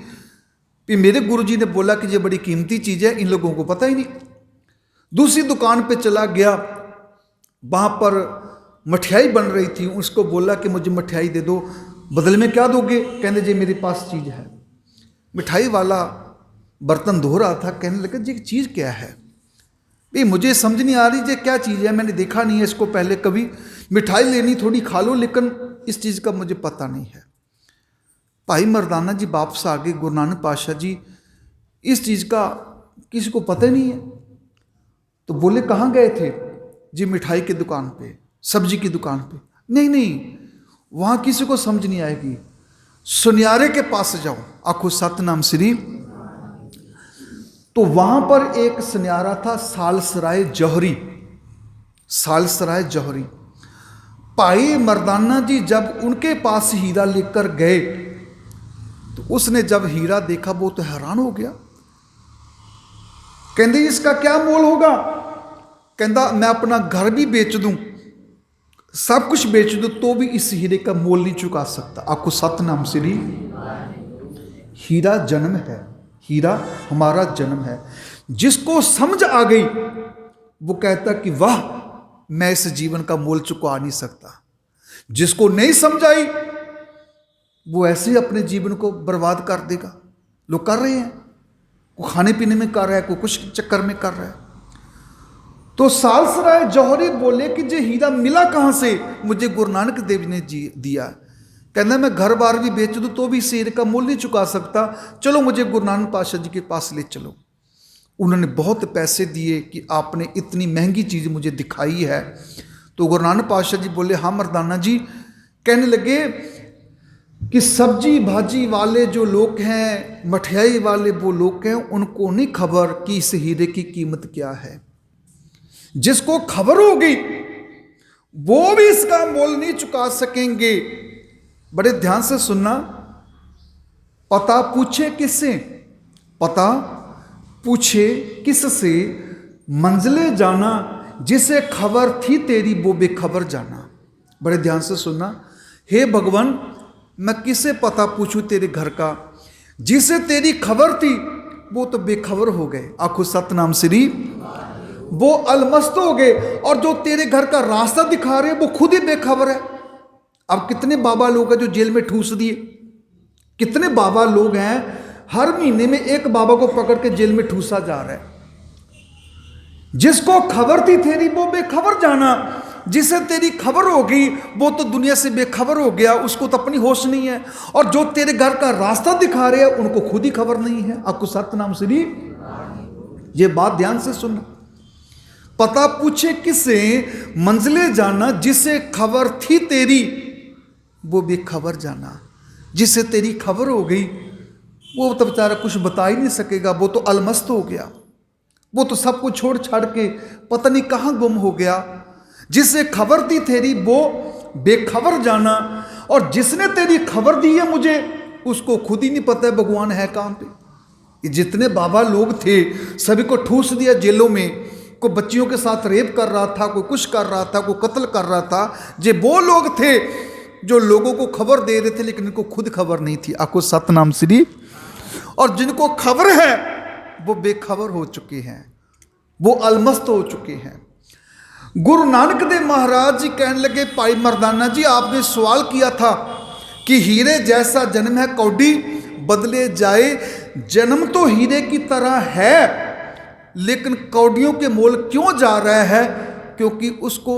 S2: मेरे गुरुजी ने बोला कि ये बड़ी कीमती चीज़ है, इन लोगों को पता ही नहीं। दूसरी दुकान पे चला गया, वहाँ पर मठियाई बन रही थी, उसको बोला कि मुझे मठियाई दे दो, बदले में क्या दोगे? कहने जी मेरे पास चीज़ है। मिठाई वाला बर्तन धो रहा था, कहने लगा जी चीज़ क्या है भाई, मुझे समझ नहीं आ रही जी क्या चीज़ है, मैंने देखा नहीं है इसको पहले कभी, मिठाई लेनी थोड़ी खा लो लेकिन इस चीज़ का मुझे पता नहीं है। भाई मर्दाना जी वापस आ गए, गुरु नानक पातशाह जी इस चीज़ का किसी को पता नहीं है। तो बोले कहाँ गए थे जी? मिठाई की दुकान पे, सब्जी की दुकान पे। नहीं नहीं, वहाँ किसी को समझ नहीं आएगी, सुनियारे के पास जाओ, आखो सतनाम श्री। तो वहाँ पर एक सुनियारा था, सालसराय जौहरी, सालसराय जौहरी। भाई मर्दाना जी जब उनके पास हीरा लेकर गए तो उसने जब हीरा देखा वो तो हैरान हो गया, कहते इसका क्या मोल होगा? कहता मैं अपना घर भी बेच दूं, सब कुछ बेच दूं तो भी इस हीरे का मोल नहीं चुका सकता। आपको सतनाम श्री। हीरा जन्म है, हीरा हमारा जन्म है। जिसको समझ आ गई वो कहता कि वाह मैं इस जीवन का मोल चुका नहीं सकता। जिसको नहीं समझ आई वो ऐसे ही अपने जीवन को बर्बाद कर देगा। लोग कर रहे हैं, कोई खाने पीने में कर रहा है, कोई कुछ चक्कर में कर रहा है। तो सालसराय जौहरी बोले कि जे हीरा मिला कहाँ से? मुझे गुरु नानक देव ने दिया। कहना मैं घर बार भी बेच दूँ तो भी इस हीरे का मूल्य नहीं चुका सकता, चलो मुझे गुरु नानक पातशाह जी के पास ले चलो। उन्होंने बहुत पैसे दिए कि आपने इतनी महंगी चीज़ मुझे दिखाई है। तो गुरु नानक पातशाह जी बोले हाँ मर्दाना जी। कहने लगे कि सब्जी भाजी वाले जो लोग हैं, मठियाई वाले वो लोग हैं, उनको नहीं खबर कि इस हीरे की कीमत क्या है। जिसको खबर होगी वो भी इसका मोल नहीं चुका सकेंगे। बड़े ध्यान से सुनना। पता पूछे किससे? पता पूछे किससे? मंजिले जाना, जिसे खबर थी तेरी वो बेखबर जाना। बड़े ध्यान से सुनना। हे भगवान मैं किसे पता पूछूं तेरे घर का? जिसे तेरी खबर थी वो तो बेखबर हो गए। आखो सतनाम श्री। वो अलमस्त हो गए, और जो तेरे घर का रास्ता दिखा रहे वो खुद ही बेखबर है। अब कितने बाबा लोग हैं जो जेल में ठूस दिए? कितने बाबा लोग हैं हर महीने में एक बाबा को पकड़ के जेल में ठूसा जा रहा है। जिसको खबर थी तेरी वो बेखबर जाना, जिसे तेरी खबर होगी वो तो दुनिया से बेखबर हो गया, उसको तो अपनी होश नहीं है। और जो तेरे घर का रास्ता दिखा रहे हैं उनको खुद ही खबर नहीं है। आपको सतनाम श्री। ये बात ध्यान से सुनना। पता पूछे किससे, मंजिले जाना, जिसे खबर थी तेरी वो बेखबर जाना। जिसे तेरी खबर हो गई वो तो बेचारा कुछ बता ही नहीं सकेगा, वो तो अलमस्त हो गया, वो तो सब कुछ छोड़ छाड़ के पता नहीं कहाँ गुम हो गया। जिसे खबर दी तेरी वो बेखबर जाना, और जिसने तेरी खबर दी है मुझे उसको खुद ही नहीं पता है भगवान है कहाँ पे। ये जितने बाबा लोग थे सभी को ठूस दिया जेलों में। कोई बच्चियों के साथ रेप कर रहा था, कोई कुछ कर रहा था, कोई कत्ल कर रहा था। ये वो लोग थे जो लोगों को खबर दे रहे थे लेकिन इनको खुद खबर नहीं थी। आपको सतनाम श्री। और जिनको खबर है वो बेखबर हो चुके हैं, वो अलमस्त हो चुके हैं। गुरु नानक देव महाराज जी कहने लगे भाई मर्दाना जी आपने सवाल किया था कि हीरे जैसा जन्म है कौडी बदले जाए। जन्म तो हीरे की तरह है लेकिन कौडियों के मोल क्यों जा रहा है? क्योंकि उसको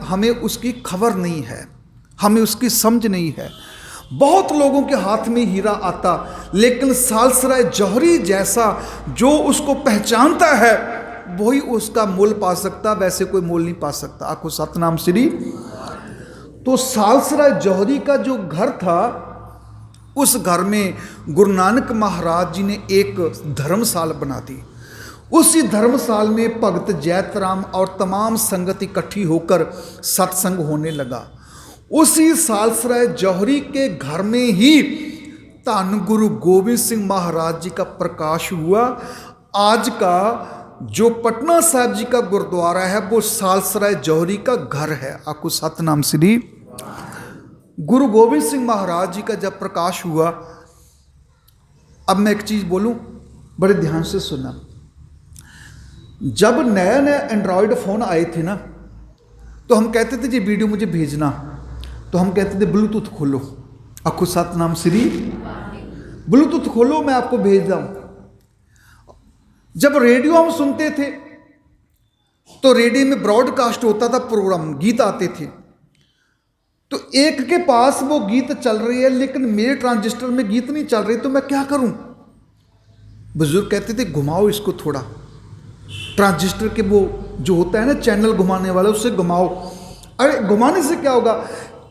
S2: हमें उसकी खबर नहीं है, हमें उसकी समझ नहीं है। बहुत लोगों के हाथ में हीरा आता लेकिन सालसराय जौहरी जैसा जो उसको पहचानता है वही उसका मोल पा सकता, वैसे कोई मोल नहीं पा सकता। आपको सतनाम श्री। तो सालसराय जौहरी का जो घर था उस घर में गुरु नानक महाराज जी ने एक धर्मशाला बना दी। उसी धर्मशाला में भगत जैतराम और तमाम संगत इकट्ठी होकर सत्संग होने लगा। उसी सालसराय जौहरी के घर में ही धन गुरु गोविंद सिंह महाराज जी का प्रकाश हुआ। आज का जो पटना साहिब जी का गुरुद्वारा है वो सालसराय जौहरी का घर है। आपको सतनाम श्री। गुरु गोविंद सिंह महाराज जी का जब प्रकाश हुआ, अब मैं एक चीज़ बोलूं, बड़े ध्यान से सुनना। जब नया नया एंड्रॉयड फ़ोन आए थे ना तो हम कहते थे जी वीडियो मुझे भेजना, तो हम कहते थे ब्लूटूथ खोलो। आपको सतनाम श्री। ब्लूटूथ खोलो मैं आपको भेज दूँ। जब रेडियो हम सुनते थे तो रेडियो में ब्रॉडकास्ट होता था प्रोग्राम, गीत आते थे, तो एक के पास वो गीत चल रही है लेकिन मेरे ट्रांजिस्टर में गीत नहीं चल रही, तो मैं क्या करूं? बुजुर्ग कहते थे घुमाओ इसको थोड़ा, ट्रांजिस्टर के वो जो होता है ना चैनल घुमाने वाला, उससे घुमाओ। अरे घुमाने से क्या होगा?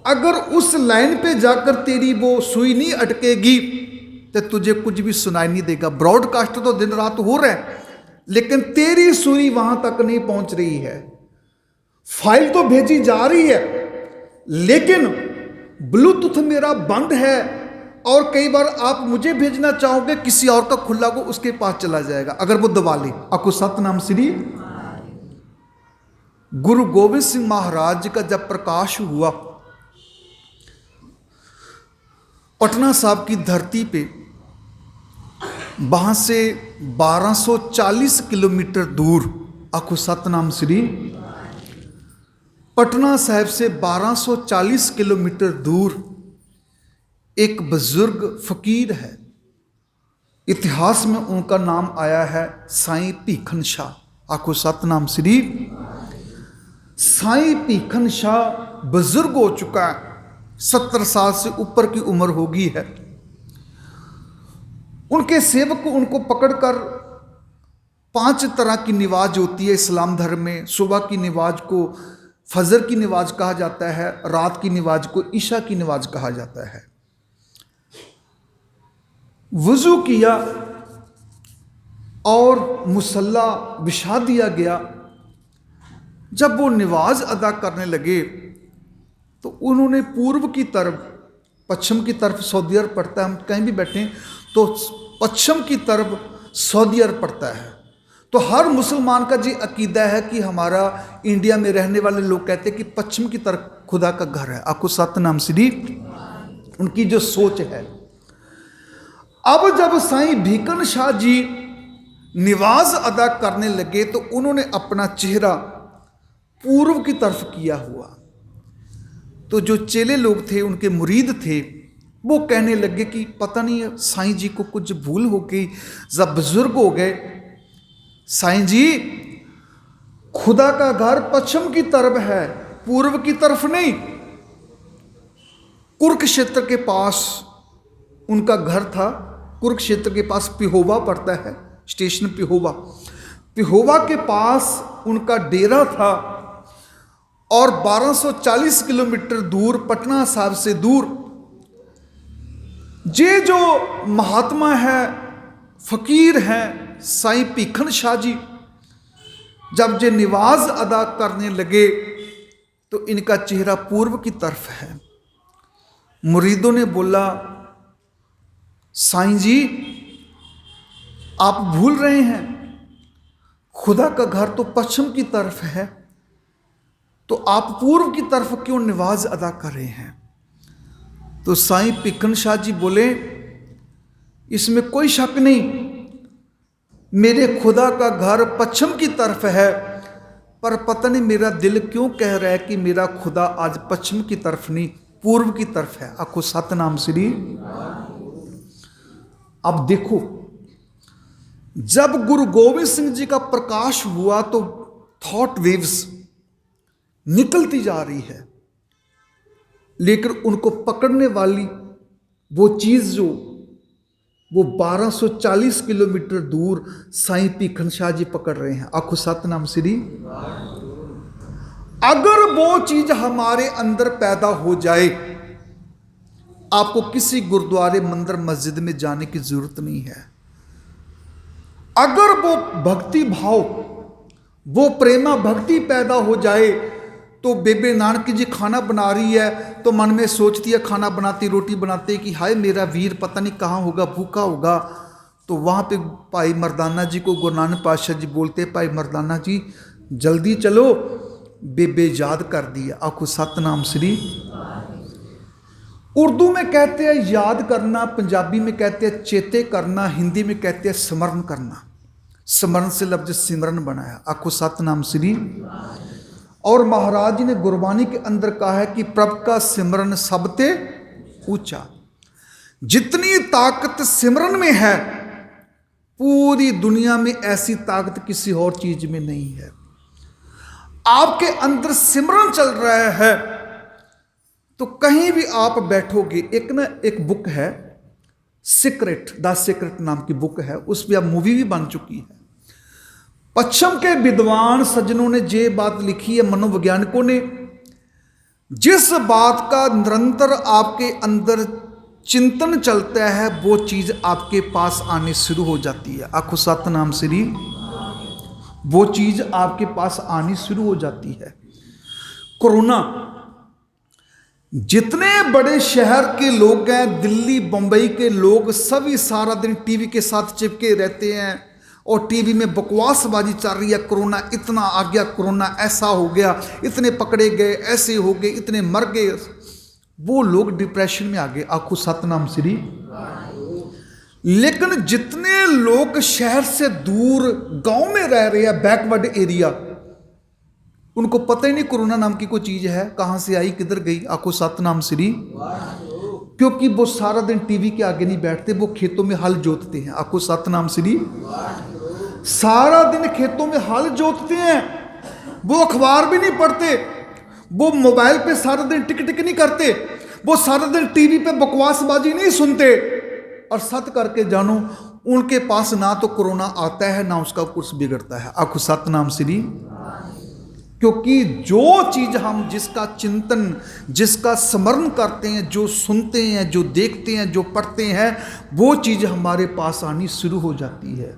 S2: अगर उस लाइन पे जाकर तेरी वो सुई नहीं अटकेगी तो तुझे कुछ भी सुनाई नहीं देगा। ब्रॉडकास्ट तो दिन रात हो रहा है लेकिन तेरी सुई वहां तक नहीं पहुंच रही है। फाइल तो भेजी जा रही है लेकिन ब्लूटूथ मेरा बंद है, और कई बार आप मुझे भेजना चाहोगे किसी और का खुला को उसके पास चला जाएगा अगर वो दबा ले। आपको सतनाम श्री गुरु गोविंद सिंह महाराज का जब प्रकाश हुआ पटना साहब की धरती पे, वहां से 1240 किलोमीटर दूर, आखो सतनाम श्री, पटना साहब से 1240 किलोमीटर दूर एक बुजुर्ग फकीर है। इतिहास में उनका नाम आया है साईं भीखन शाह। आखो सतनाम श्री। साईं भीखन शाह बुजुर्ग हो चुका है, 70 साल से ऊपर की उम्र होगी है। उनके सेवक उनको पकड़कर 5 तरह की नमाज होती है इस्लाम धर्म में। सुबह की नमाज को फजर की नमाज कहा जाता है, रात की नमाज को ईशा की नमाज कहा जाता है। वुजू किया और मुसल्ला बिछा दिया गया। जब वो नमाज अदा करने लगे तो उन्होंने पूर्व की तरफ, पश्चिम की तरफ सऊदी अरब पड़ता है, हम कहीं भी बैठे तो पश्चिम की तरफ सऊदी अरब पड़ता है। तो हर मुसलमान का जी अकीदा है कि हमारा इंडिया में रहने वाले लोग कहते हैं कि पश्चिम की तरफ खुदा का घर है। आपको सतनाम श्री, उनकी जो सोच है। अब जब साईं भीखन शाह जी नमाज अदा करने लगे तो उन्होंने अपना चेहरा पूर्व की तरफ किया हुआ। तो जो चेले लोग थे, उनके मुरीद थे, वो कहने लगे कि पता नहीं साईं जी को कुछ भूल हो गई। जब बुजुर्ग हो गए, साईं जी खुदा का घर पश्चिम की तरफ है, पूर्व की तरफ नहीं। कुरुक्षेत्र के पास उनका घर था। कुरुक्षेत्र के पास पिहोवा पड़ता है, स्टेशन पिहोवा। पिहोवा के पास उनका डेरा था और 1240 किलोमीटर दूर, पटना साहब से दूर, ये जो महात्मा है, फकीर हैं साईं भीखन शाह जी, जब ये नमाज अदा करने लगे तो इनका चेहरा पूर्व की तरफ है। मुरीदों ने बोला, साईं जी आप भूल रहे हैं, खुदा का घर तो पश्चिम की तरफ है, तो आप पूर्व की तरफ क्यों नमाज अदा कर रहे हैं? तो साईं भीखन शाह जी बोले, इसमें कोई शक नहीं, मेरे खुदा का घर पश्चिम की तरफ है, पर पता नहीं मेरा दिल क्यों कह रहा है कि मेरा खुदा आज पश्चिम की तरफ नहीं, पूर्व की तरफ है। आपको सतनाम श्री। अब देखो, जब गुरु गोविंद सिंह जी का प्रकाश हुआ तो थॉट वेव्स निकलती जा रही है, लेकिन उनको पकड़ने वाली वो चीज जो वो 1240 किलोमीटर दूर साईं भीखन शाह जी पकड़ रहे हैं। आखो सतनाम श्री। अगर वो चीज हमारे अंदर पैदा हो जाए, आपको किसी गुरुद्वारे, मंदिर, मस्जिद में जाने की जरूरत नहीं है। अगर वो भक्ति भाव, वो प्रेमा भक्ति पैदा हो जाए, तो बेबे नानक जी खाना बना रही है तो मन में सोचती है, खाना बनाती, रोटी बनाते, कि हाय मेरा वीर पता नहीं कहाँ होगा, भूखा होगा। तो वहाँ पे भाई मर्दाना जी को गुरु नानक पातशाह जी बोलते, भाई मर्दाना जी जल्दी चलो, बेबे याद कर दिया। आखो सतनाम श्री। उर्दू में कहते हैं याद करना, पंजाबी में कहते हैं चेते करना, हिंदी में कहते हैं स्मरण करना। स्मरण से लफ्ज सिमरन बनाया। आखो सतनाम श्री। और महाराज जी ने गुरबानी के अंदर कहा है कि प्रभु का सिमरन सबते ऊंचा। जितनी ताकत सिमरन में है, पूरी दुनिया में ऐसी ताकत किसी और चीज में नहीं है। आपके अंदर सिमरन चल रहा है तो कहीं भी आप बैठोगे। एक बुक है सीक्रेट, द सीक्रेट नाम की बुक है, उस पर अब मूवी भी बन चुकी है। पश्चिम के विद्वान सज्जनों ने ये बात लिखी है, मनोवैज्ञानिकों ने, जिस बात का निरंतर आपके अंदर चिंतन चलता है वो चीज आपके पास आने शुरू हो जाती है। आखो सतनाम श्री, वो चीज आपके पास आनी शुरू हो जाती है। कोरोना, जितने बड़े शहर के लोग हैं, दिल्ली बंबई के लोग, सभी सारा दिन टीवी के साथ चिपके रहते हैं और टीवी में बकवासबाजी चल रही है। कोरोना इतना आ गया, कोरोना ऐसा हो गया, इतने पकड़े गए, ऐसे हो गए, इतने मर गए। वो लोग डिप्रेशन में आ गए। आखो सतनाम श्री। लेकिन जितने लोग शहर से दूर गांव में रह रहे हैं, बैकवर्ड एरिया, उनको पता ही नहीं कोरोना नाम की कोई चीज है, कहां से आई, किधर गई। आखो सतनाम श्री। क्योंकि वो सारा दिन टीवी के आगे नहीं बैठते, वो खेतों में हल जोतते हैं। आखो सतनाम श्री। सारा दिन खेतों में हल जोतते हैं, वो अखबार भी नहीं पढ़ते, वो मोबाइल पे सारा दिन टिक टिक नहीं करते, वो सारा दिन टीवी पे बकवासबाजी नहीं सुनते। और सत करके जानो, उनके पास ना तो कोरोना आता है ना उसका कुछ बिगड़ता है। आखो सतनाम श्री। क्योंकि जो चीज हम, जिसका चिंतन, जिसका स्मरण करते हैं, जो सुनते हैं, जो देखते हैं, जो पढ़ते हैं, वो चीज हमारे पास आनी शुरू हो जाती है।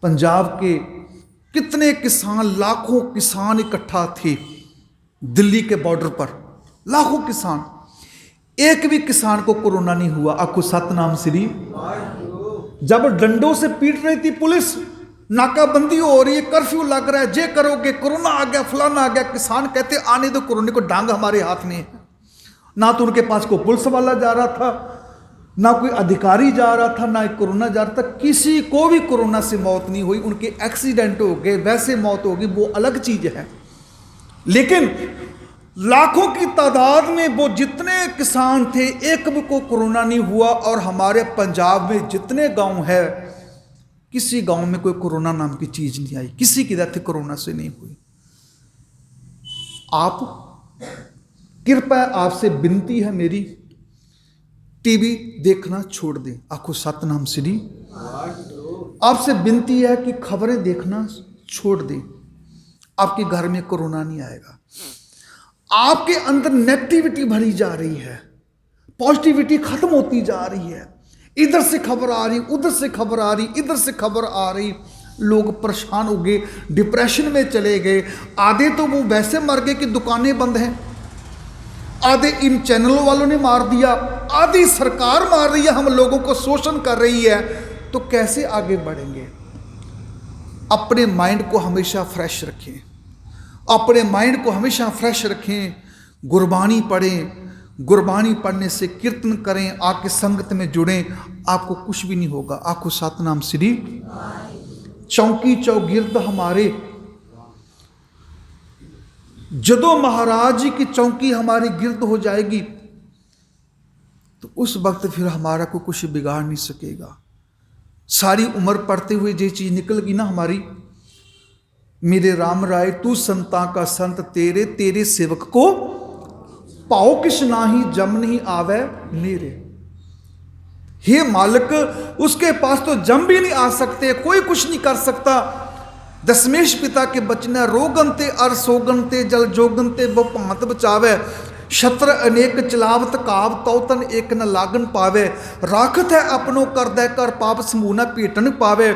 S2: पंजाब के कितने किसान, लाखों किसान इकट्ठा थे दिल्ली के बॉर्डर पर, लाखों किसान, एक भी किसान को कोरोना नहीं हुआ। आखो सतनाम श्री। जब डंडों से पीट रही थी पुलिस, नाकाबंदी हो रही है, कर्फ्यू लग रहा है, जे करोगे, कोरोना आ गया, फलाना आ गया, किसान कहते आने दो कोरोना को, डांग हमारे हाथ में है। ना तो उनके पास कोई पुलिस वाला जा रहा था, ना कोई अधिकारी जा रहा था, ना कोरोना जा रहा था, किसी को भी कोरोना से मौत नहीं हुई। उनके एक्सीडेंट हो गए, वैसे मौत होगी, वो अलग चीज है। लेकिन लाखों की तादाद में वो जितने किसान थे, एक भी को कोरोना नहीं हुआ। और हमारे पंजाब में जितने गांव है, किसी गांव में कोई कोरोना नाम की चीज नहीं आई, किसी की डेथ कोरोना से नहीं हुई। आप, कृपया आपसे विनती है मेरी, टीवी देखना छोड़ दें। आखो सतनाम श्री। आपसे विनती है कि खबरें देखना छोड़ दें। आपके घर में कोरोना नहीं आएगा। आपके अंदर नेगेटिविटी भरी जा रही है, पॉजिटिविटी खत्म होती जा रही है। इधर से खबर आ रही, उधर से खबर आ रही, इधर से खबर आ रही, लोग परेशान हो गए, डिप्रेशन में चले गए। आधे तो वो वैसे मर गए कि दुकानें बंद हैं, आधे इन चैनलों वालों ने मार दिया, आधी सरकार मार रही है, हम लोगों को शोषण कर रही है। तो कैसे आगे बढ़ेंगे? अपने माइंड को हमेशा फ्रेश रखें, अपने माइंड को हमेशा फ्रेश रखें। गुरबानी पढ़ें, गुरबानी पढ़ने से कीर्तन करें, आके संगत में जुड़ें, आपको कुछ भी नहीं होगा। आखो सतनाम श्री। चौकी चौगिर्द हमारे, जदों महाराज जी की चौकी हमारी गिरद हो जाएगी तो उस वक्त फिर हमारा को कुछ बिगाड़ नहीं सकेगा। सारी उम्र पढ़ते हुए ये चीज निकल गई ना हमारी, मेरे राम राय तू संता का संत, तेरे तेरे सेवक को पाओ किस नाही, जम नहीं आवे मेरे। हे मालिक, उसके पास तो जम भी नहीं आ सकते, कोई कुछ नहीं कर सकता। दशमेश पिता के बचन, रोगनते अर सोगनते जल जोगनते वो भांत बचावे, शत्र अनेक चलावत काव तो तन एक न लागन पावे, राखत है अपनों कर दे कर पाप समूह न पीटन पावे,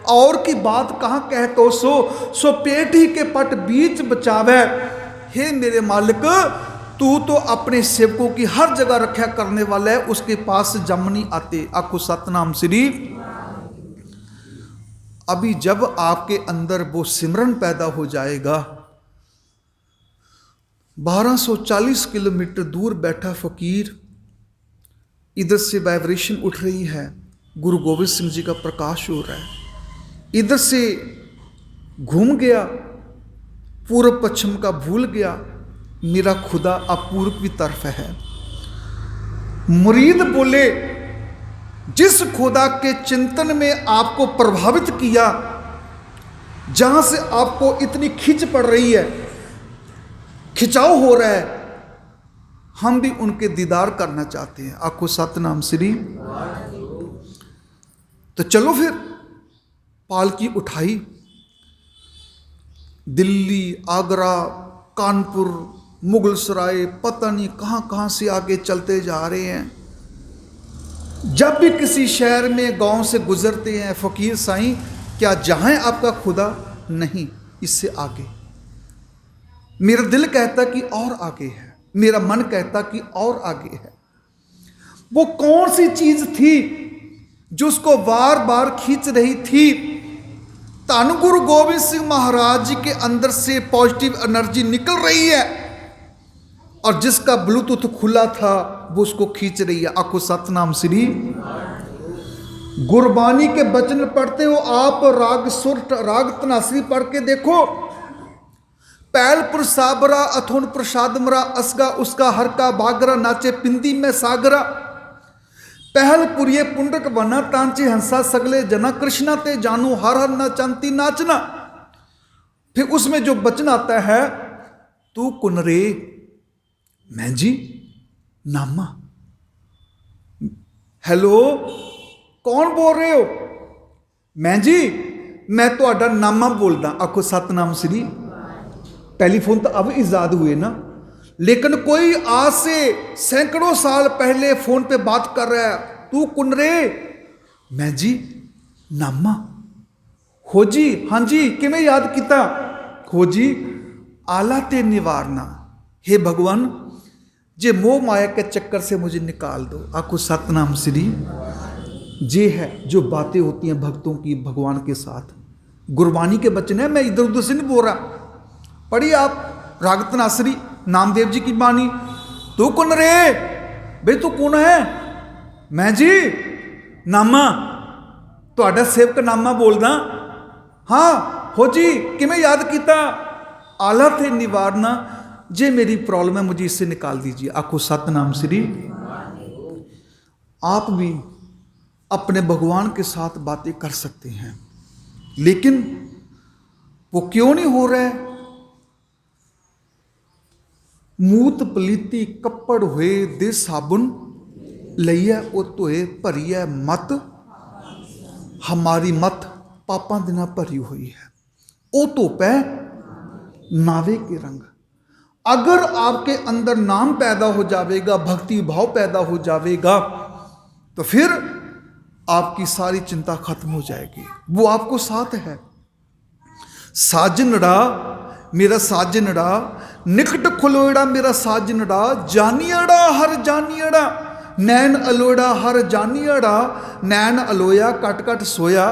S2: और की बात कहाँ कह तो सो पेट ही के पट बीच बचावे। हे मेरे मालिक, तू तो अपने सेवकों की हर जगह रक्षा करने वाला है, उसके पास जम नहीं आते। आखो सतनाम श्री। अभी जब आपके अंदर वो सिमरन पैदा हो जाएगा, 1240 किलोमीटर दूर बैठा फकीर, इधर से वाइब्रेशन उठ रही है, गुरु गोविंद सिंह जी का प्रकाश हो रहा है, इधर से घूम गया, पूर्व पश्चिम का भूल गया, मेरा खुदा अब पूर्व की तरफ है। मुरीद बोले जिस खुदा के चिंतन में आपको प्रभावित किया, जहां से आपको इतनी खिंच पड़ रही है, खिंचाव हो रहा है, हम भी उनके दीदार करना चाहते हैं। आखो सतनाम श्री। तो चलो फिर पालकी उठाई, दिल्ली, आगरा, कानपुर, मुगल सराय, पता नहीं कहां कहां से आगे चलते जा रहे हैं। जब भी किसी शहर में गांव से गुजरते हैं, फकीर साईं क्या जहां है आपका खुदा? नहीं, इससे आगे। मेरा दिल कहता कि और आगे है, मेरा मन कहता कि और आगे है। वो कौन सी चीज थी जो उसको बार बार खींच रही थी? धन गुरु गोबिंद सिंह महाराज जी के अंदर से पॉजिटिव एनर्जी निकल रही है, और जिसका ब्लूटूथ खुला था वो उसको खींच रही है। आखो सतनाम श्री। गुरबानी के वचन पढ़ते हो आप, राग सुर, राग तनासरी पढ़ के देखो। पैल पुरसाबरा, अथुन प्रसादमरा, असगा उसका हर का बागरा, नाचे पिंदी में सागरा, पहल पुरिये पुंडक वना, तांचे हंसा सगले जना, कृष्णा ते जानू हर हर ना चंती नाचना। फिर उसमें जो वचन आता है, तू कुनरे मैं जी नामा। हेलो, कौन बोल रहे हो? मैं जी, मैं तो नामा बोलदा। आखो सतनाम श्री। टेलीफोन तो अब इजाद हुए ना, लेकिन कोई आज से सैकड़ों साल पहले फोन पे बात कर रहा है, तू कुन रे? मैं जी नामा। हो जी, हाँ जी, किमें याद किया? हो जी, आला ते निवारना। हे भगवान, जे मोह माया के चक्कर से मुझे निकाल दो। आखो सतनाम श्री। जे है जो बातें होती हैं भक्तों की भगवान के साथ, गुरबानी के वचन है, मैं इधर उधर से नहीं बोल रहा। पढ़िए आप राग तनासरी, नामदेव जी की बानी। तू कौन रे? बे तू कौन है? मैं जी नामा, तुहाडा सेवक नामा बोलदा। हाँ हो जी, किमें याद किया? आला थे निवारना, जे मेरी प्रॉब्लम है मुझे इससे निकाल दीजिए। आखो सतनाम श्री। आप भी अपने भगवान के साथ बातें कर सकते हैं, लेकिन वो क्यों नहीं हो रहा है? मूत पलीती कपड़ हुए दे साबुन लईए ओ धोए भरीए मत, हमारी मत पापा दिना भरी हुई है। ओ धोपै नावे के रंग। अगर आपके अंदर नाम पैदा हो जाएगा, भक्ति भाव पैदा हो जाएगा, तो फिर आपकी सारी चिंता खत्म हो जाएगी। वो आपको साथ है। साजनड़ा मेरा साजनड़ा, निकट खुलोड़ा मेरा साजनड़ा, जानियड़ा हर जानियड़ा, नैन अलोड़ा हर जानियड़ा, नैन अलोया कट कट सोया।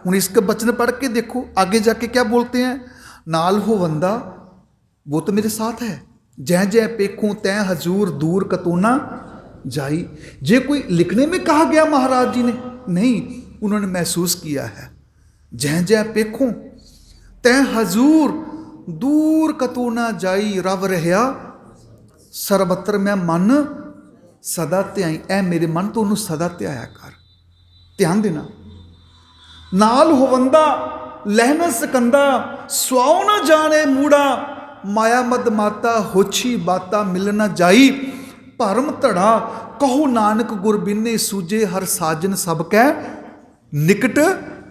S2: हूँ इसके वचन पढ़ के देखो आगे जाके क्या बोलते हैं। नाल हो वंदा, वो तो मेरे साथ है। जय जय पेखूं तै हजूर दूर कतोना जाई। जे कोई लिखने में कहा गया महाराज जी ने नहीं, उन्होंने महसूस किया है। जय जय पेखूं तै हजूर दूर कतोना जाई, रव रहा सरबत्र मैं मन सदा ध्याई। ऐ मेरे मन तो उन्होंने सदा ध्याया कर। ध्यान देना। नाल होवंदा लहन सकंदा, स्वाओ न जाने मूड़ा, माया मद माता होछी बाता मिल न जाई। भरम धड़ा कहो नानक गुर बिने सूझे, हर साजन सबके निकट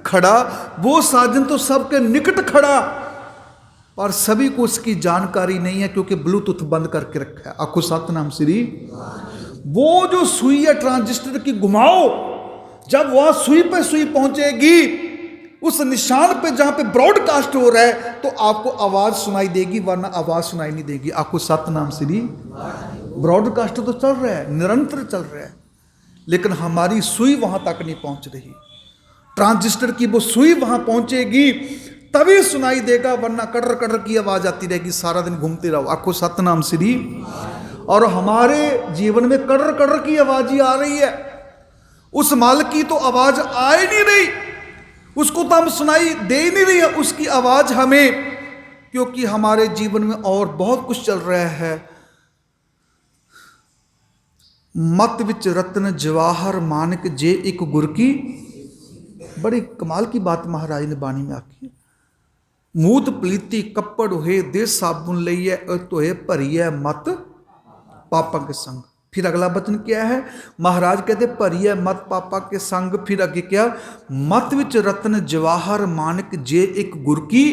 S2: खड़ा। वो साजन तो सबके निकट खड़ा, पर सभी को उसकी जानकारी नहीं है, क्योंकि ब्लूटूथ बंद करके रखा है। आखो सतनाम श्री। वो जो सुई है ट्रांजिस्टर की घुमाओ, जब वह सुई पे सुई पहुंचेगी, उस निशान पे जहां पे ब्रॉडकास्ट हो रहा है, तो आपको आवाज सुनाई देगी, वरना आवाज सुनाई नहीं देगी। आखो सतनाम श्री। ब्रॉडकास्ट तो चल रहा है, निरंतर चल रहा है, लेकिन हमारी सुई वहां तक नहीं पहुंच रही। ट्रांजिस्टर की वो सुई वहां पहुंचेगी तभी सुनाई देगा, वरना कड़र कड़र की आवाज आती रहेगी, सारा दिन घूमते रहो। आखो सतनाम श्री। और हमारे जीवन में कड़र कड़र की आवाज ही आ रही है, उस माल की तो आवाज आ ही नहीं रही, उसको तो हम सुनाई दे ही नहीं रही है उसकी आवाज हमें, क्योंकि हमारे जीवन में और बहुत कुछ चल रहा है। मत विच रत्न जवाहर मानक जे एक गुर की। बड़ी कमाल की बात महाराज ने बाणी में आखी। मूत पलीती कपड़ होए दे साबुन लईए धोए भरीए मत पापा के संग। फिर अगला वचन क्या है? महाराज कहते भरीए मत पापा के संग। फिर आगे क्या? मत विच रत्न जवाहर मानक जे एक गुर की।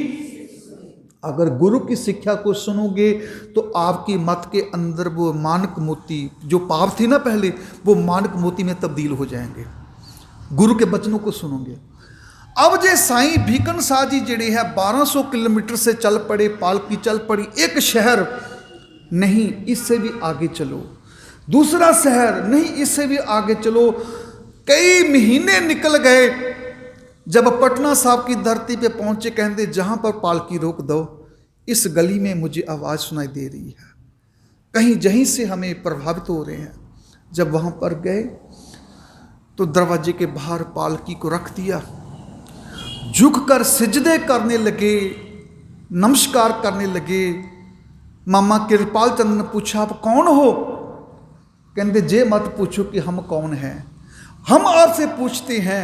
S2: अगर गुरु की शिक्षा को सुनोगे तो आपकी मत के अंदर वो मानक मोती जो पाप थी ना पहले, वो मानक मोती में तब्दील हो जाएंगे गुरु के वचनों को सुनोगे। अब जे साईं भीकन शाह जी जिहड़े है 1200 किलोमीटर से चल पड़े, पालकी चल पड़ी, एक शहर नहीं इससे भी आगे चलो, दूसरा शहर नहीं इससे भी आगे चलो। कई महीने निकल गए, जब पटना साहब की धरती पे पहुंचे, कहते जहां पर पालकी रोक दो, इस गली में मुझे आवाज़ सुनाई दे रही है, कहीं जहीं से हमें प्रभावित हो रहे हैं। जब वहां पर गए तो दरवाजे के बाहर पालकी को रख दिया, झुककर सिजदे करने लगे, नमस्कार करने लगे। मामा कृपाल चंद ने पूछा आप कौन हो? कहते जे मत पूछो कि हम कौन हैं, हम आपसे पूछते हैं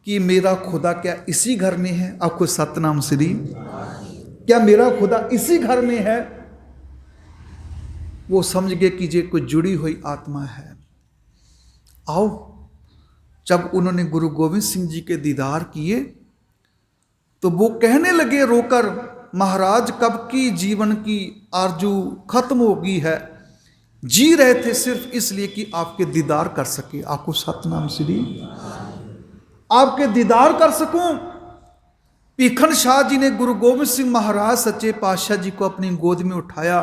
S2: कि मेरा खुदा क्या इसी घर में है? आपको सतनाम श्री, क्या मेरा खुदा इसी घर में है? वो समझ गए कि ये कोई जुड़ी हुई आत्मा है। आओ, जब उन्होंने गुरु गोविंद सिंह जी के दीदार किए तो वो कहने लगे रोकर, महाराज कब की जीवन की आरजू खत्म हो गई है, जी रहे थे सिर्फ इसलिए कि आपके दीदार कर सके। आपको सतनाम श्री, आपके दीदार कर सकूं। भीखन शाह जी ने गुरु गोविंद सिंह महाराज सच्चे पातशाह जी को अपनी गोद में उठाया,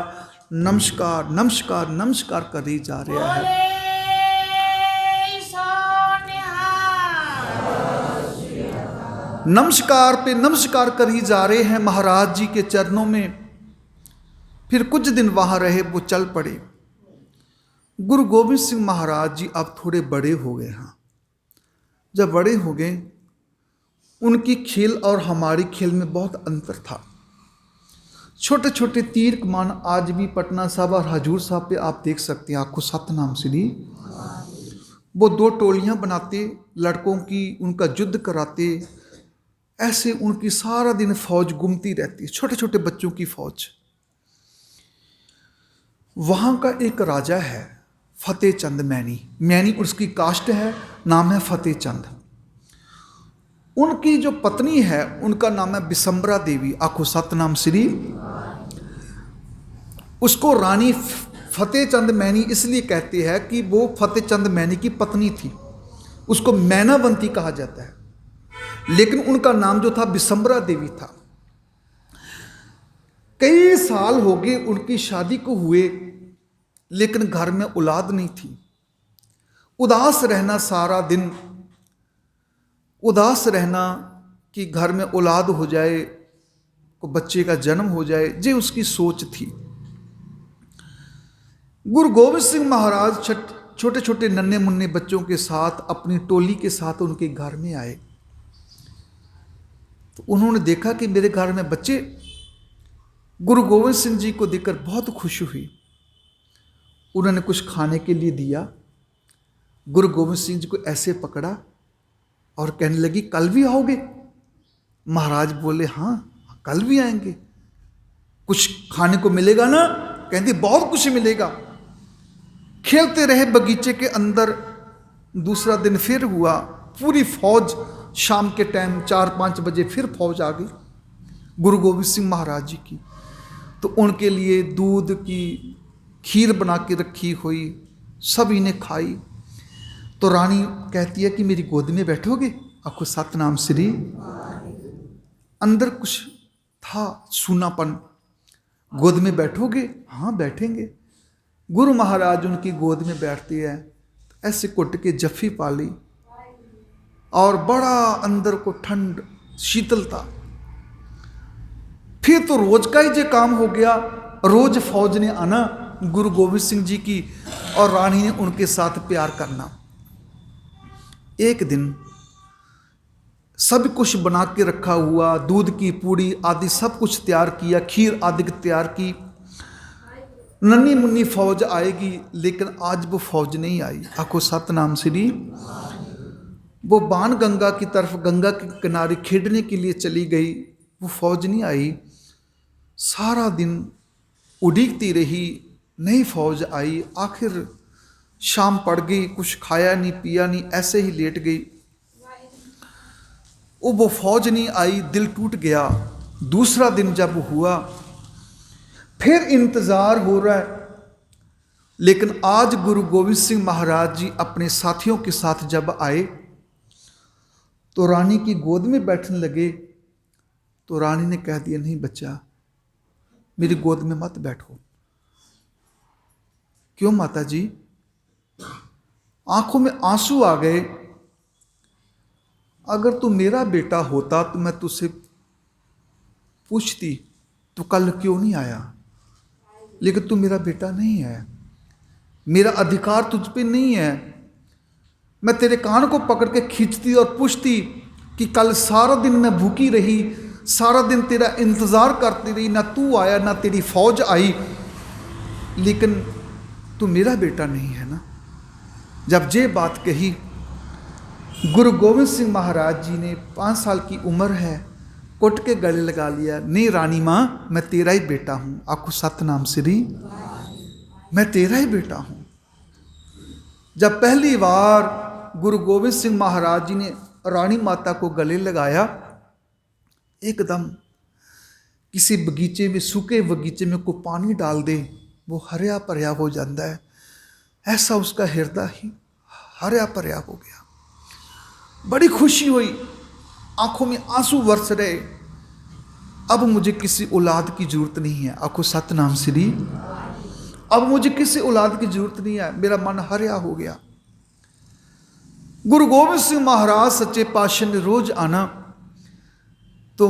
S2: नमस्कार नमस्कार नमस्कार कर ही जा रहा है। नमस्कार पे नमस्कार कर ही जा रहे हैं महाराज जी के चरणों में। फिर कुछ दिन वहां रहे, वो चल पड़े। गुरु गोविंद सिंह महाराज जी अब थोड़े बड़े हो गए हैं। जब बड़े हो गए, उनकी खेल और हमारी खेल में बहुत अंतर था। छोटे छोटे तीर कमान आज भी पटना साहब और हजूर साहब पे आप देख सकते हैं। आपको सतनाम श्री, वो 2 टोलियां बनाते लड़कों की, उनका युद्ध कराते, ऐसे उनकी सारा दिन फौज घूमती रहती, छोटे छोटे बच्चों की फौज। वहां का एक राजा है फतेह चंद मैनी, मैनी उसकी कास्ट है, नाम है फतेह चंद। उनकी जो पत्नी है उनका नाम है बिसम्बरा देवी। आखो सतनाम श्री। उसको रानी फतेह चंद मैनी इसलिए कहते हैं कि वो फतेह चंद मैनी की पत्नी थी, उसको मैनावंती कहा जाता है, लेकिन उनका नाम जो था बिसम्बरा देवी था। कई साल हो गए उनकी शादी को हुए, लेकिन घर में औलाद नहीं थी। उदास रहना सारा दिन, उदास रहना कि घर में औलाद हो जाए, को बच्चे का जन्म हो जाए, ये उसकी सोच थी। गुरु गोविंद सिंह महाराज छोटे छोटे नन्हे मुन्ने बच्चों के साथ अपनी टोली के साथ उनके घर में आए। तो उन्होंने देखा कि मेरे घर में बच्चे। गुरु गोविंद सिंह जी को देखकर बहुत खुशी हुई। उन्होंने कुछ खाने के लिए दिया। गुरु गोविंद सिंह जी को ऐसे पकड़ा और कहने लगी कल भी आओगे? महाराज बोले हाँ कल भी आएंगे। कुछ खाने को मिलेगा ना? कहती बहुत कुछ मिलेगा। खेलते रहे बगीचे के अंदर। दूसरा दिन फिर हुआ, पूरी फौज शाम के टाइम 4-5 बजे फिर फौज आ गई गुरु गोविंद सिंह महाराज जी की। तो उनके लिए दूध की खीर बना के रखी हुई, सभी ने खाई। तो रानी कहती है कि मेरी गोद में बैठोगे? आपको सतनाम श्री। अंदर कुछ था सूनापन, गोद में बैठोगे? हाँ बैठेंगे। गुरु महाराज उनकी गोद में बैठती है, ऐसे कुट के जफ्फी पाली और बड़ा अंदर को ठंड शीतलता। फिर तो रोज का ही जो काम हो गया, रोज फौज ने आना गुरु गोविंद सिंह जी की और रानी ने उनके साथ प्यार करना। एक दिन सब कुछ बना के रखा हुआ, दूध की पूड़ी आदि सब कुछ तैयार किया, खीर आदि तैयार की। नन्ही मुन्नी फौज आएगी, लेकिन आज वो फौज नहीं आई। आखो सतनाम श्री। वो बाण गंगा की तरफ, गंगा के किनारे खेडने के लिए चली गई, वो फौज नहीं आई। सारा दिन उड़ीकती रही, नहीं फौज आई। आखिर शाम पड़ गई, कुछ खाया नहीं पिया नहीं, ऐसे ही लेट गई। वो फौज नहीं आई, दिल टूट गया। दूसरा दिन जब हुआ, फिर इंतज़ार हो रहा है, लेकिन आज गुरु गोविंद सिंह महाराज जी अपने साथियों के साथ जब आए तो रानी की गोद में बैठने लगे, तो रानी ने कह दिया, नहीं बच्चा, मेरी गोद में मत बैठो। क्यों माता जी? आंखों में आंसू आ गए। अगर तू मेरा बेटा होता तो मैं तुझसे पूछती तो कल क्यों नहीं आया, लेकिन तू मेरा बेटा नहीं है, मेरा अधिकार तुझ पे नहीं है। मैं तेरे कान को पकड़ के खींचती और पूछती कि कल सारा दिन मैं भूखी रही, सारा दिन तेरा इंतज़ार करती रही, ना तू आया ना तेरी फौज आई, लेकिन तू मेरा बेटा नहीं है ना। जब ये बात कही, गुरु गोविंद सिंह महाराज जी ने 5 साल की उम्र है, कुट के गले लगा लिया, नहीं रानी माँ, मैं तेरा ही बेटा हूँ। आखो सतनाम श्री। मैं तेरा ही बेटा हूँ। जब पहली बार गुरु गोविंद सिंह महाराज जी ने रानी माता को गले लगाया, एकदम किसी बगीचे में, सूखे बगीचे में को पानी डाल दे, वो हरिया भरिया हो जाता है। ऐसा उसका हृदय ही हरिया भरिया हो गया। बड़ी खुशी हुई, आंखों में आंसू बरस रहे। अब मुझे किसी औलाद की जरूरत नहीं है। आखो सतनाम श्री। अब मुझे किसी औलाद की जरूरत नहीं है, मेरा मन हरिया हो गया। गुरु गोविंद सिंह महाराज सच्चे पातशाह ने रोज आना तो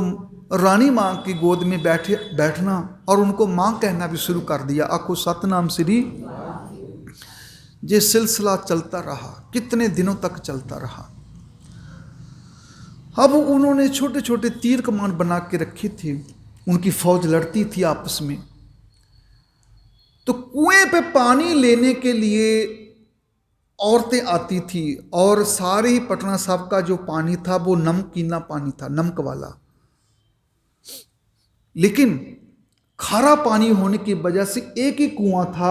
S2: रानी माँ की गोद में बैठना और उनको माँ कहना भी शुरू कर दिया। आखो सतनाम श्री। ये सिलसिला चलता रहा, कितने दिनों तक चलता रहा। अब उन्होंने छोटे छोटे तीर कमान बना के रखे थे, उनकी फौज लड़ती थी आपस में। तो कुएं पे पानी लेने के लिए औरतें आती थी, और सारे ही पटना साहब का जो पानी था वो नमकीना पानी था, नमक वाला। लेकिन खारा पानी होने की वजह से एक ही कुआं था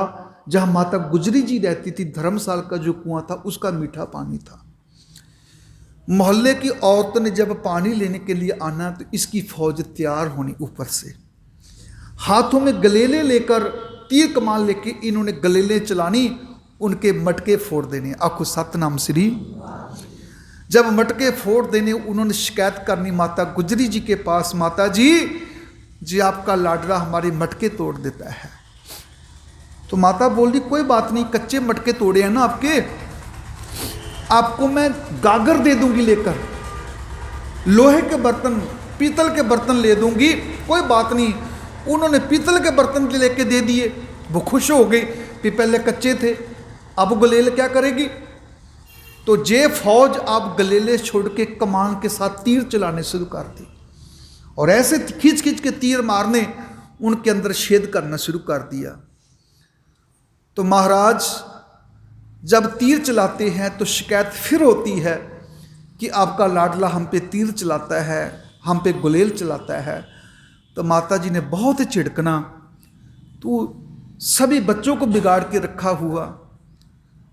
S2: जहां माता गुजरी जी रहती थी, धर्मशाला का जो कुआं था उसका मीठा पानी था। मोहल्ले की औरतों ने जब पानी लेने के लिए आना तो इसकी फौज तैयार होनी, ऊपर से हाथों में गलेले लेकर, तीर कमान लेके इन्होंने गलेले चलानी, उनके मटके फोड़ देने। आखो सतनाम श्री। जब मटके फोड़ देने, उन्होंने शिकायत करनी माता गुजरी जी के पास, माता जी आपका लाडला हमारे मटके तोड़ देता है। तो माता बोल रही, कोई बात नहीं, कच्चे मटके तोड़े हैं ना आपके, आपको मैं गागर दे दूंगी लेकर, लोहे के बर्तन, पीतल के बर्तन ले दूंगी, कोई बात नहीं। उन्होंने पीतल के बर्तन लेके दे दिए। वो खुश हो गई कि पहले कच्चे थे, अब गलेले क्या करेगी। तो जे फौज आप गलेले छोड़ के कमान के साथ तीर चलाने शुरू कर दी, और ऐसे खींच खींच के तीर मारने, उनके अंदर छेद करना शुरू कर दिया। तो महाराज जब तीर चलाते हैं तो शिकायत फिर होती है कि आपका लाडला हम पे तीर चलाता है, हम पे गुलेल चलाता है। तो माता जी ने बहुत चिढ़कना, तो सभी बच्चों को बिगाड़ के रखा हुआ,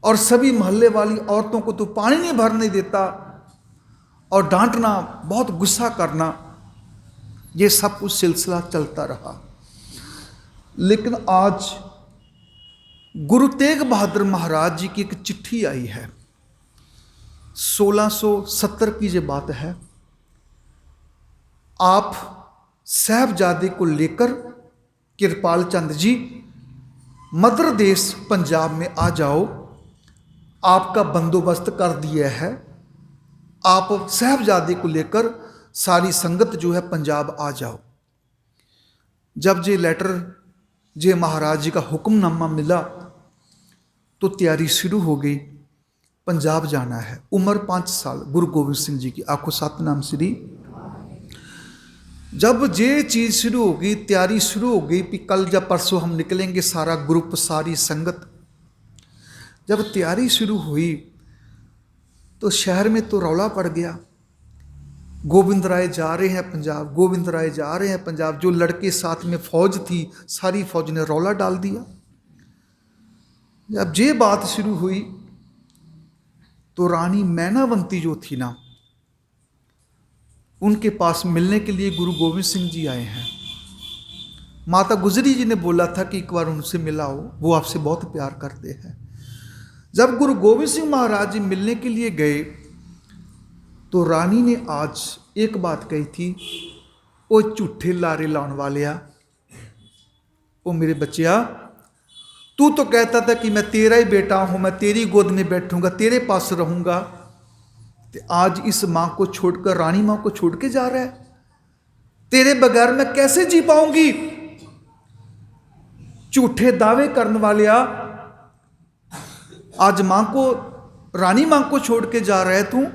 S2: और सभी मोहल्ले वाली औरतों को तो पानी नहीं भरने देता, और डांटना, बहुत गुस्सा करना, ये सब कुछ सिलसिला चलता रहा। लेकिन आज गुरु तेग बहादुर महाराज जी की एक चिट्ठी आई है, 1670 की ये बात है। आप साहबजादे को लेकर कृपाल चंद जी मद्र देश पंजाब में आ जाओ, आपका बंदोबस्त कर दिया है। आप साहबजादे को लेकर सारी संगत जो है पंजाब आ जाओ। जब ये लेटर, ये महाराज जी का हुक्मनामा मिला तो तैयारी शुरू हो गई, पंजाब जाना है। उम्र 5 साल गुरु गोविंद सिंह जी की। आखो सतनाम श्री। जब ये चीज़ शुरू हो गई, तैयारी शुरू हो गई कि कल या परसों हम निकलेंगे, सारा ग्रुप, सारी संगत, जब तैयारी शुरू हुई तो शहर में तो रौला पड़ गया, गोविंद राय जा रहे हैं पंजाब, गोविंद राय जा रहे हैं पंजाब। जो लड़के साथ में फौज थी, सारी फौज ने रौला डाल दिया। जब ये बात शुरू हुई तो रानी मैनावंती जो थी ना, उनके पास मिलने के लिए गुरु गोविंद सिंह जी आए हैं। माता गुजरी जी ने बोला था कि एक बार उनसे मिलाओ, वो आपसे बहुत प्यार करते हैं। जब गुरु गोविंद सिंह महाराज जी मिलने के लिए गए तो रानी ने आज एक बात कही थी, ओ झूठे लारे लाने वालिया, ओ मेरे बच्चिया, तू तो कहता था कि मैं तेरा ही बेटा हूं, मैं तेरी गोद में बैठूंगा, तेरे पास रहूंगा, तो आज इस मां को छोड़कर, रानी मां को छोड़ के जा रहा है। तेरे बगैर मैं कैसे जी पाऊंगी? झूठे दावे करने वालिया, आज मां को, रानी मां को छोड़ के जा रहा है तू।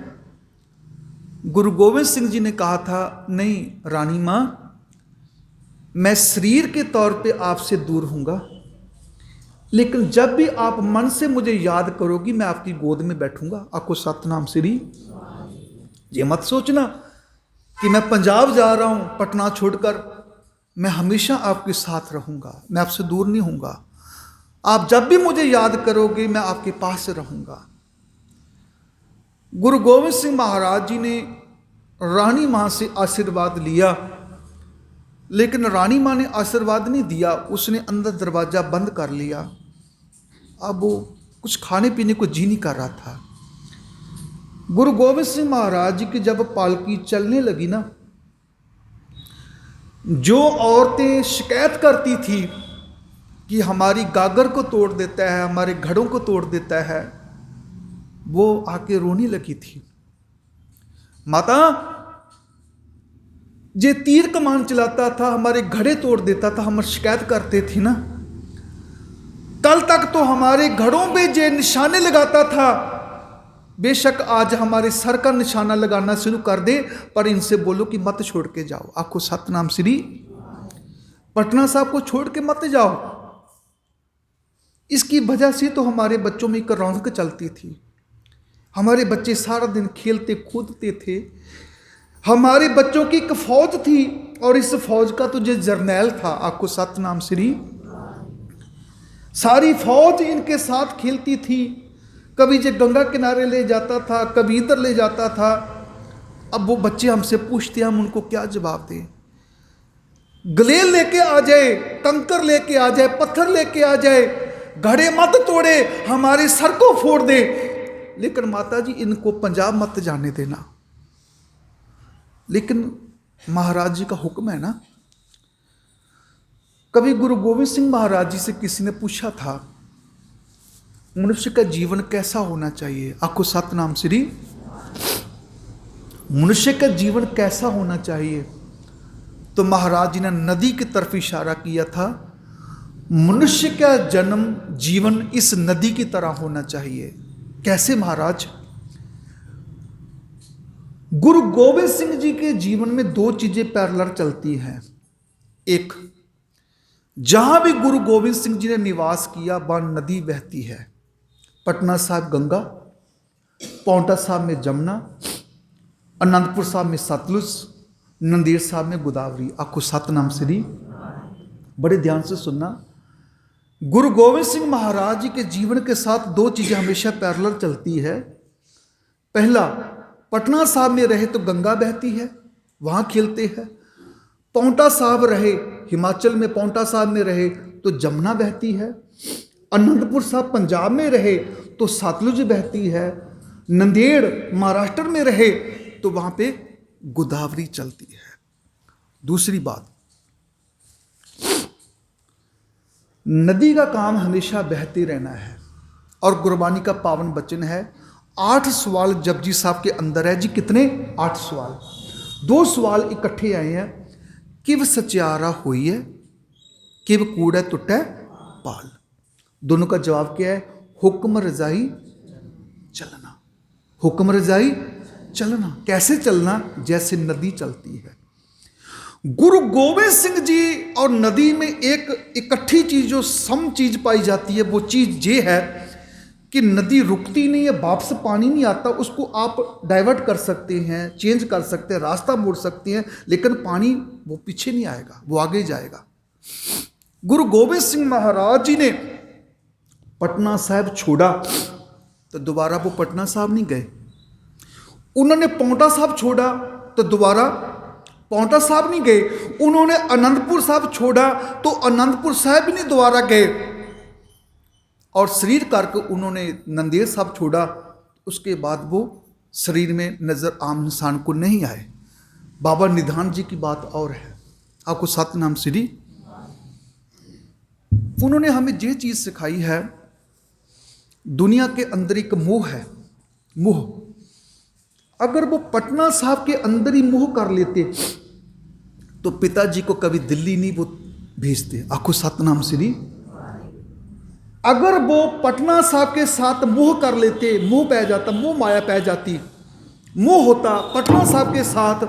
S2: गुरु गोविंद सिंह जी ने कहा था, नहीं रानी मां, मैं शरीर के तौर पे आपसे दूर हूंगा, लेकिन जब भी आप मन से मुझे याद करोगी मैं आपकी गोद में बैठूंगा। आपको सतनाम श्री। ये मत सोचना कि मैं पंजाब जा रहा हूं पटना छोड़कर, मैं हमेशा आपके साथ रहूंगा, मैं आपसे दूर नहीं हूंगा। आप जब भी मुझे याद करोगे मैं आपके पास रहूंगा। गुरु गोविंद सिंह महाराज जी ने रानी मां से आशीर्वाद लिया, लेकिन रानी मां ने आशीर्वाद नहीं दिया, उसने अंदर दरवाजा बंद कर लिया। अब वो कुछ खाने पीने को जी नहीं कर रहा था। गुरु गोविंद सिंह महाराज जी की जब पालकी चलने लगी ना, जो औरतें शिकायत करती थी कि हमारी गागर को तोड़ देता है, हमारे घड़ों को तोड़ देता है, वो आके रोने लगी थी। माता, जे तीर कमान चलाता था, हमारे घड़े तोड़ देता था, हम शिकायत करते थे ना। कल तक तो हमारे घड़ों पे जे निशाने लगाता था, बेशक आज हमारे सर का निशाना लगाना शुरू कर दे, पर इनसे बोलो कि मत छोड़ के जाओ। आपको सतनाम श्री। पटना साहब को छोड़ के मत जाओ। इसकी वजह से तो हमारे बच्चों में एक रौनक चलती थी, हमारे बच्चे सारा दिन खेलते कूदते थे, हमारे बच्चों की एक फौज थी और इस फौज का तो जो जर्नैल था, आपको सतनाम श्री, सारी फौज इनके साथ खेलती थी। कभी जो गंगा किनारे ले जाता था, कभी इधर ले जाता था। अब वो बच्चे हमसे पूछते हैं, हम उनको क्या जवाब दें? गलेल लेके आ जाए, कंकर लेके आ जाए, पत्थर लेके आ जाए, घड़े मत तोड़े, हमारे सर को फोड़ दे, लेकिन माता जी इनको पंजाब मत जाने देना। लेकिन महाराज जी का हुक्म है ना। कभी गुरु गोविंद सिंह महाराज जी से किसी ने पूछा था, मनुष्य का जीवन कैसा होना चाहिए? आपको सतनाम श्री। मनुष्य का जीवन कैसा होना चाहिए? तो महाराज जी ने नदी की तरफ इशारा किया था। मनुष्य का जन्म, जीवन इस नदी की तरह होना चाहिए। कैसे महाराज? गुरु गोविंद सिंह जी के जीवन में दो चीजें पैरेलल चलती हैं। एक, जहां भी गुरु गोविंद सिंह जी ने निवास किया वहां नदी बहती है। पटना साहिब गंगा, पांवटा साहिब में जमुना, आनंदपुर साहिब में सतलुज, नंदेड़ साहिब में गोदावरी। आपको सतनाम श्री। बड़े ध्यान से सुनना। गुरु गोविंद सिंह महाराज जी के जीवन के साथ दो चीजें हमेशा पैरेलल चलती है। पहला, पटना साहिब में रहे तो गंगा बहती है, वहां खेलते हैं। पांवटा साहिब रहे, हिमाचल में पांवटा साहिब में रहे तो जमुना बहती है। आनंदपुर साहिब पंजाब में रहे तो सतलुज बहती है। नंदेड़ महाराष्ट्र में रहे तो वहां पे गोदावरी चलती है। दूसरी बात, नदी का काम हमेशा बहते रहना है और गुरबानी का पावन वचन है। 8 सवाल जपजी साहब के अंदर है जी। कितने? 8 सवाल। 2 सवाल इकट्ठे आए हैं। किव सचियारा हुई है, किव कूड़ा टुटा पाल। दोनों का जवाब क्या है? हुक्म रजाई चलना। हुक्म रजाई चलना। कैसे चलना? जैसे नदी चलती है। गुरु गोविंद सिंह जी और नदी में एक इकट्ठी चीज जो सम चीज पाई जाती है, वो चीज ये है कि नदी रुकती नहीं है, वापस पानी नहीं आता, उसको आप डाइवर्ट कर सकते हैं, चेंज कर सकते हैं, रास्ता मोड़ सकते हैं, लेकिन पानी वो पीछे नहीं आएगा, वो आगे जाएगा। गुरु गोविंद सिंह महाराज जी ने पटना साहिब छोड़ा तो दोबारा वो पटना साहिब नहीं गए। उन्होंने पांवटा साहिब छोड़ा तो दोबारा पांवटा साहिब नहीं गए। उन्होंने आनंदपुर साहिब छोड़ा तो आनंदपुर साहिब भी नहीं दोबारा गए। और शरीर करके उन्होंने नंदेड़ साहब छोड़ा, उसके बाद वो शरीर में नजर आम इंसान को नहीं आए। बाबा निधान जी की बात और है, आपको सतनाम श्री। उन्होंने हमें ये चीज सिखाई है, दुनिया के अंदर एक मोह है, मोह। अगर वो पटना साहब के अंदर ही मोह कर लेते तो पिताजी को कभी दिल्ली नहीं वो भेजते, आपको सतनाम श्री। अगर वो पटना साहब के साथ मोह कर लेते, मोह पै जाता, मोह माया पै जाती, मोह होता पटना साहब के साथ,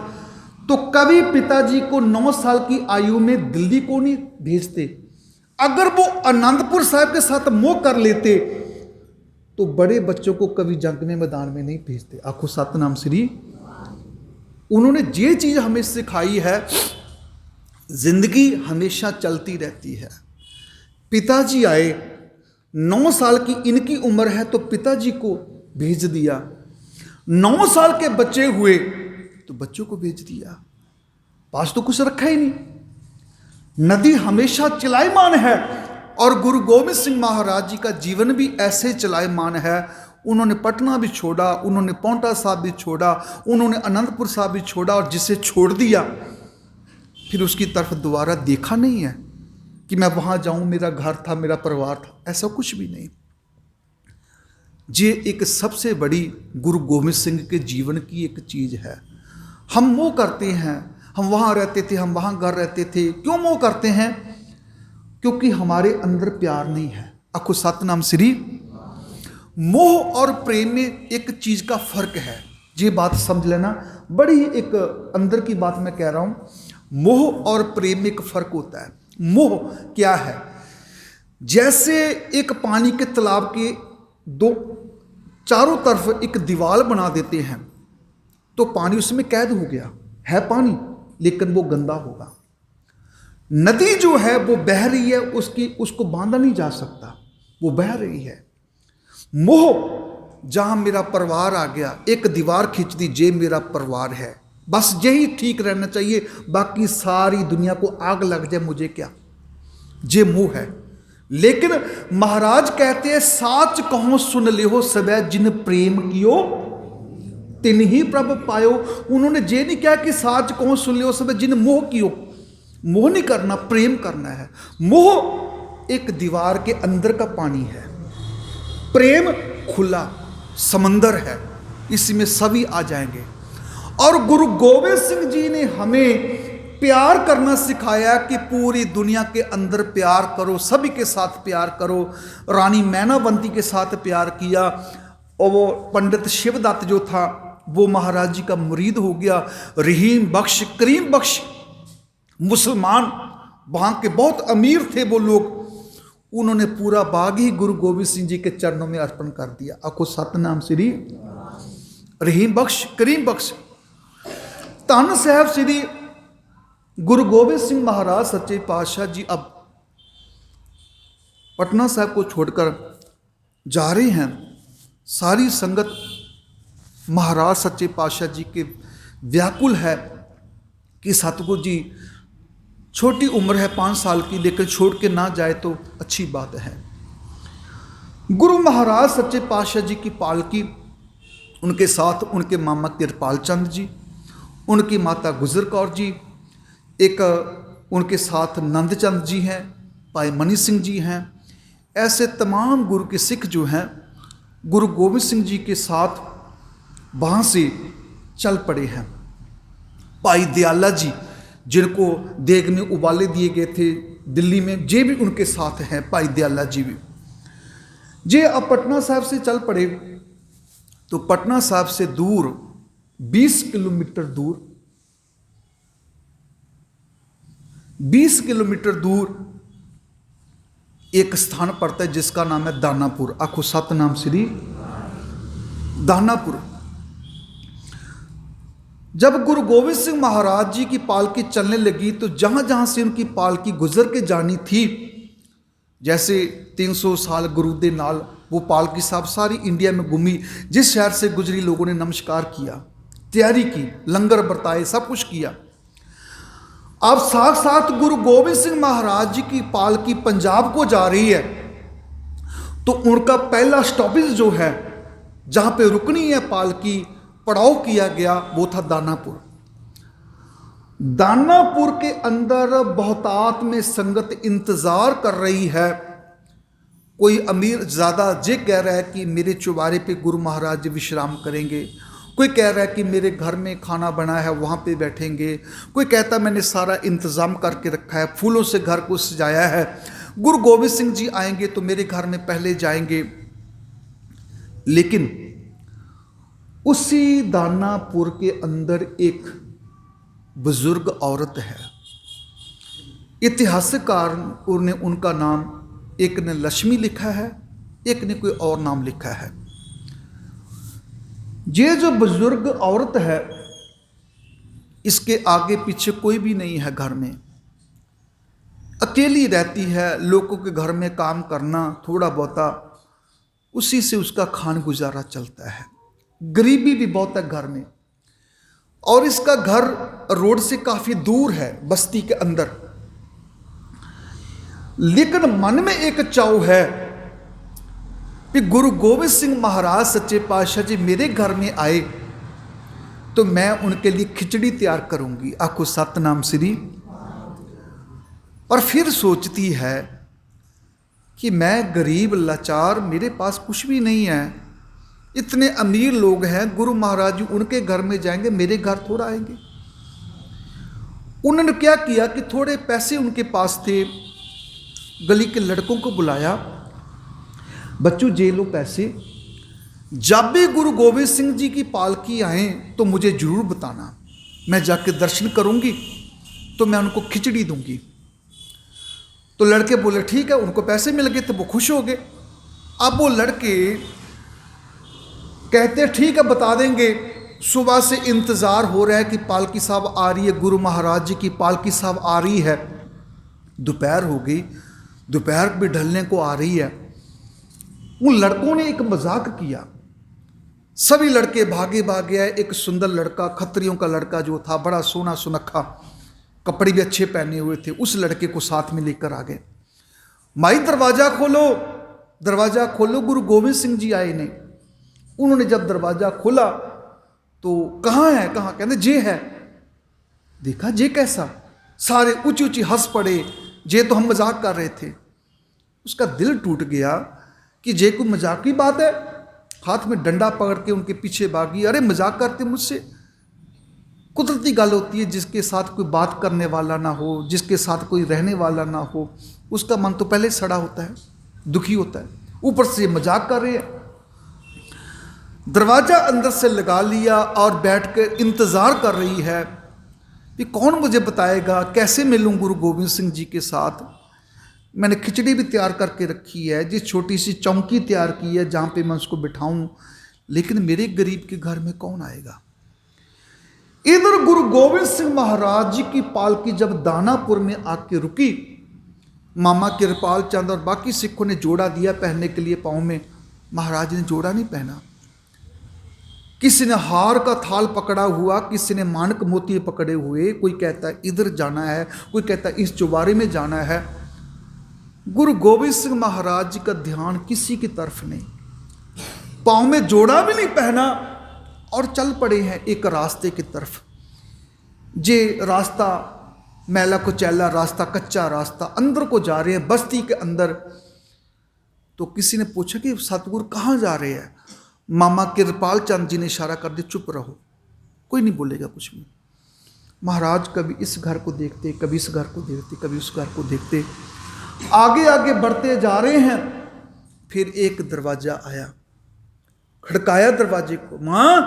S2: तो कभी पिताजी को 9 साल की आयु में दिल्ली को नहीं भेजते। अगर वो आनंदपुर साहब के साथ मोह कर लेते तो बड़े बच्चों को कभी जंग में मैदान में नहीं भेजते, आपको सतनाम श्री। उन्होंने ये चीज हमें सिखाई है, जिंदगी हमेशा चलती रहती है। पिताजी आए, 9 साल की इनकी उम्र है तो पिताजी को भेज दिया। 9 साल के बच्चे हुए तो बच्चों को भेज दिया, पास तो कुछ रखा ही नहीं। नदी हमेशा चलायमान है और गुरु गोविंद सिंह महाराज जी का जीवन भी ऐसे चलायमान है। उन्होंने पटना भी छोड़ा, उन्होंने पांवटा साहब भी छोड़ा, उन्होंने आनंदपुर साहब भी छोड़ा, और जिसे छोड़ दिया फिर उसकी तरफ दोबारा देखा नहीं है कि मैं वहां जाऊं, मेरा घर था, मेरा परिवार था, ऐसा कुछ भी नहीं। ये एक सबसे बड़ी गुरु गोविंद सिंह के जीवन की एक चीज है। हम मोह करते हैं, हम वहां रहते थे, हम वहां घर रहते थे। क्यों मोह करते हैं? क्योंकि हमारे अंदर प्यार नहीं है, आपको सतनाम श्री। मोह और प्रेम में एक चीज का फर्क है, ये बात समझ लेना। बड़ी एक अंदर की बात मैं कह रहा हूं। मोह और प्रेम में एक फर्क होता है। मोह क्या है? जैसे एक पानी के तालाब के दो चारों तरफ एक दीवार बना देते हैं तो पानी उसमें कैद हो गया है, पानी, लेकिन वो गंदा होगा। नदी जो है वो बह रही है, उसको बांधा नहीं जा सकता, वो बह रही है। मोह, जहां मेरा परिवार आ गया, एक दीवार खींच दी, जे मेरा परिवार है, बस यही ठीक रहना चाहिए, बाकी सारी दुनिया को आग लग जाए मुझे क्या, जे मोह है। लेकिन महाराज कहते हैं, साच कहो सुन लियो सबे जिन प्रेम कियो तिन ही प्रभ पायो। उन्होंने ये नहीं कहा कि साच कहो सुन लियो सबे जिन मोह कियो। मोह नहीं करना, प्रेम करना है। मोह एक दीवार के अंदर का पानी है, प्रेम खुला समंदर है, इसमें सभी आ जाएंगे। और गुरु गोविंद सिंह जी ने हमें प्यार करना सिखाया कि पूरी दुनिया के अंदर प्यार करो, सभी के साथ प्यार करो। रानी मैनावंती के साथ प्यार किया, और वो पंडित शिवदत्त जो था वो महाराज जी का मुरीद हो गया। रहीम बख्श, करीम बख्श, मुसलमान वहाँ के बहुत अमीर थे वो लोग, उन्होंने पूरा बाग ही गुरु गोविंद सिंह जी के चरणों में अर्पण कर दिया। आपको सतनाम श्री। रहीम बख्श, करीम बख्श, धन साहब श्री गुरु गोविंद सिंह महाराज सच्चे पातशाह जी अब पटना साहब को छोड़कर जा रहे हैं। सारी संगत महाराज सच्चे पातशाह जी के व्याकुल है कि सतगुरु जी, छोटी उम्र है 5 साल की, लेकिन छोड़ के ना जाए तो अच्छी बात है। गुरु महाराज सच्चे पातशाह जी की पालकी, उनके साथ उनके मामा तिरपाल चंद जी, उनकी माता गुजर कौर जी, एक उनके साथ नंदचंद जी हैं, भाई मनी सिंह जी हैं। ऐसे तमाम गुरु के सिख जो हैं गुरु गोविंद सिंह जी के साथ वहाँ से चल पड़े हैं। भाई दयाला जी, जिनको देग में उबाले दिए गए थे दिल्ली में, ये भी उनके साथ हैं, भाई दयाला जी भी। ये अब पटना साहब से चल पड़े तो पटना साहब से दूर 20 किलोमीटर दूर 20 किलोमीटर दूर एक स्थान पड़ता है जिसका नाम है दानापुर। आखो सतनाम श्री दानापुर। जब गुरु गोविंद सिंह महाराज जी की पालकी चलने लगी तो जहां जहां से उनकी पालकी गुजर के जानी थी, जैसे 300 साल गुरु दे नाल वो पालकी साहब सारी इंडिया में घूमी, जिस शहर से गुजरी लोगों ने नमस्कार किया, तैयारी की, लंगर बरताए, सब कुछ किया। अब साथ साथ गुरु गोविंद सिंह महाराज जी की पालकी पंजाब को जा रही है, तो उनका पहला स्टॉपेज जो है जहां पे रुकनी है पालकी, पड़ाव किया गया, वो था दानापुर। दानापुर के अंदर बहुतात में संगत इंतजार कर रही है। कोई अमीर ज़्यादा ये कह रहा है कि मेरे चौबारे पे गुरु महाराज जी विश्राम करेंगे, कोई कह रहा है कि मेरे घर में खाना बना है वहाँ पे बैठेंगे, कोई कहता है मैंने सारा इंतज़ाम करके रखा है, फूलों से घर को सजाया है, गुरु गोविंद सिंह जी आएंगे तो मेरे घर में पहले जाएंगे। लेकिन उसी दानापुर के अंदर एक बुजुर्ग औरत है। इतिहासकारों ने उनका नाम, एक ने लक्ष्मी लिखा है, एक ने कोई और नाम लिखा है। ये जो बुजुर्ग औरत है, इसके आगे पीछे कोई भी नहीं है, घर में अकेली रहती है। लोगों के घर में काम करना, थोड़ा बहुता उसी से उसका खान गुजारा चलता है। गरीबी भी बहुत है घर में, और इसका घर रोड से काफी दूर है, बस्ती के अंदर। लेकिन मन में एक चाव है कि गुरु गोविंद सिंह महाराज सच्चे पातशाह जी मेरे घर में आए तो मैं उनके लिए खिचड़ी तैयार करूंगी। आखो सतनाम श्री। और फिर सोचती है कि मैं गरीब लाचार, मेरे पास कुछ भी नहीं है, इतने अमीर लोग हैं, गुरु महाराज जी उनके घर में जाएंगे, मेरे घर थोड़ा आएंगे। उन्होंने क्या किया कि थोड़े पैसे उनके पास थे, गली के लड़कों को बुलाया, बच्चों जे लो पैसे, जब भी गुरु गोविंद सिंह जी की पालकी आए तो मुझे जरूर बताना, मैं जाके दर्शन करूंगी तो मैं उनको खिचड़ी दूंगी। तो लड़के बोले ठीक है, उनको पैसे मिल गए तो वो खुश हो गए। अब वो लड़के कहते ठीक है बता देंगे। सुबह से इंतज़ार हो रहा है कि पालकी साहब आ रही है, गुरु महाराज जी की पालकी साहब आ रही है। दोपहर हो गई, दोपहर भी ढलने को आ रही है। उन लड़कों ने एक मजाक किया, सभी लड़के भागे भागे आए। एक सुंदर लड़का, खत्रियों का लड़का जो था, बड़ा सोना सुनखा, कपड़े भी अच्छे पहने हुए थे, उस लड़के को साथ में लेकर आ गए। माई दरवाजा खोलो, दरवाजा खोलो, गुरु गोविंद सिंह जी आए ने। उन्होंने जब दरवाजा खोला तो कहाँ है, कहाँ, कहते जे है। देखा जे कैसा, सारे ऊंची ऊंची हंस पड़े, जे तो हम मजाक कर रहे थे। उसका दिल टूट गया कि जे कोई मजाक की बात है। हाथ में डंडा पकड़ के उनके पीछे भागी, अरे मजाक करते मुझसे। कुदरती गल होती है, जिसके साथ कोई बात करने वाला ना हो, जिसके साथ कोई रहने वाला ना हो, उसका मन तो पहले सड़ा होता है, दुखी होता है, ऊपर से मजाक कर रहे हैं। दरवाजा अंदर से लगा लिया और बैठकर इंतजार कर रही है कि कौन मुझे बताएगा कैसे मिलूं गुरु गोविंद सिंह जी के साथ। मैंने खिचड़ी भी तैयार करके रखी है, जिस छोटी सी चौकी तैयार की है जहाँ पे मैं उसको बिठाऊं, लेकिन मेरे गरीब के घर में कौन आएगा। इधर गुरु गोविंद सिंह महाराज जी की पालकी जब दानापुर में आके रुकी, मामा कृपाल चंद और बाकी सिखों ने जोड़ा दिया पहनने के लिए पाँव में, महाराज ने जोड़ा नहीं पहना। किसी ने हार का थाल पकड़ा हुआ, किसी ने मानक मोती पकड़े हुए, कोई कहता है इधर जाना है, कोई कहता है इस चौबारे में जाना है। गुरु गोविंद सिंह महाराज जी का ध्यान किसी की तरफ नहीं, पाँव में जोड़ा भी नहीं पहना और चल पड़े हैं एक रास्ते की तरफ। जे रास्ता मैला कुचैला रास्ता, कच्चा रास्ता, अंदर को जा रहे हैं बस्ती के अंदर। तो किसी ने पूछा कि सतगुरु कहाँ जा रहे हैं। मामा कृपाल चंद जी ने इशारा कर दिया, चुप रहो, कोई नहीं बोलेगा कुछ भी। महाराज कभी इस घर को देखते, कभी इस घर को देखते, कभी उस घर को देखते, आगे आगे बढ़ते जा रहे हैं। फिर एक दरवाजा आया, खड़काया दरवाजे को, मां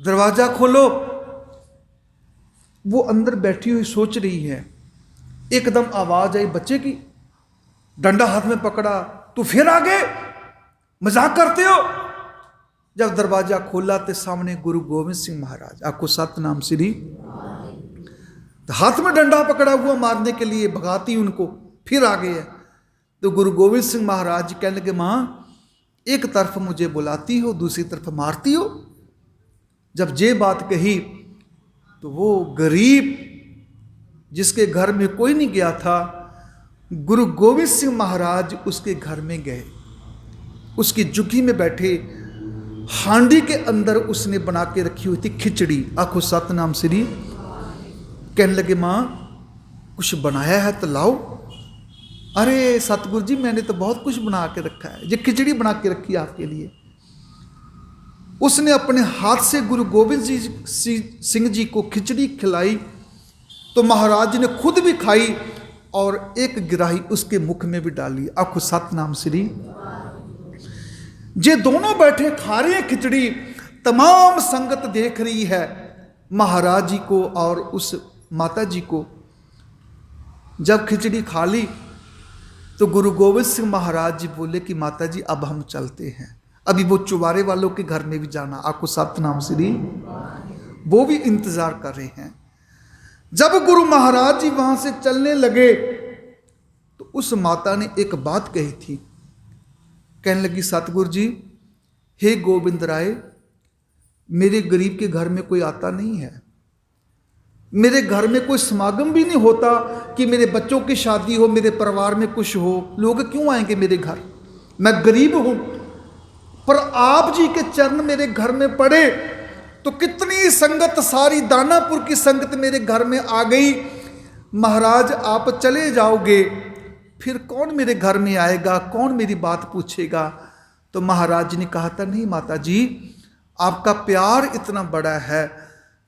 S2: दरवाजा खोलो। वो अंदर बैठी हुई सोच रही है एकदम आवाज आई बच्चे की, डंडा हाथ में पकड़ा, तू फिर आ गए, मजाक करते हो। जब दरवाजा खोला तो सामने गुरु गोविंद सिंह महाराज, आपको सतनाम श्री, तो हाथ में डंडा पकड़ा हुआ मारने के लिए, भगाती उनको, फिर आ गए। तो गुरु गोविंद सिंह महाराज कहने लगे, माँ एक तरफ मुझे बुलाती हो, दूसरी तरफ मारती हो। जब ये बात कही तो वो गरीब जिसके घर में कोई नहीं गया था, गुरु गोविंद सिंह महाराज उसके घर में गए, उसकी झुग्गी में बैठे, हांडी के अंदर उसने बना के रखी हुई थी खिचड़ी, आखो सतनाम श्री। कहने लगे, माँ कुछ बनाया है तो लाओ। अरे सतगुरु जी मैंने तो बहुत कुछ बना के रखा है, ये खिचड़ी बना के रखी है आपके लिए। उसने अपने हाथ से गुरु गोविंद सिंह जी को खिचड़ी खिलाई, तो महाराज ने खुद भी खाई और एक गिराही उसके मुख में भी डाली, आखो सतनाम श्री। ये दोनों बैठे खा रहे हैं खिचड़ी, तमाम संगत देख रही है महाराज जी को और उस माता जी को। जब खिचड़ी खा ली तो गुरु गोविंद सिंह महाराज जी बोले कि माता जी अब हम चलते हैं, अभी वो चुबारे वालों के घर में भी जाना, आपको सतनाम श्री, वो भी इंतजार कर रहे हैं। जब गुरु महाराज जी वहां से चलने लगे तो उस माता ने एक बात कही थी, कहने लगी, सतगुरु जी हे गोविंद राय, मेरे गरीब के घर में कोई आता नहीं है, मेरे घर में कोई समागम भी नहीं होता कि मेरे बच्चों की शादी हो, मेरे परिवार में कुछ हो, लोग क्यों आएंगे मेरे घर, मैं गरीब हूं, पर आप जी के चरण मेरे घर में पड़े तो कितनी संगत, सारी दानापुर की संगत मेरे घर में आ गई। महाराज आप चले जाओगे फिर कौन मेरे घर में आएगा, कौन मेरी बात पूछेगा। तो महाराज ने कहा था, नहीं माता जी आपका प्यार इतना बड़ा है,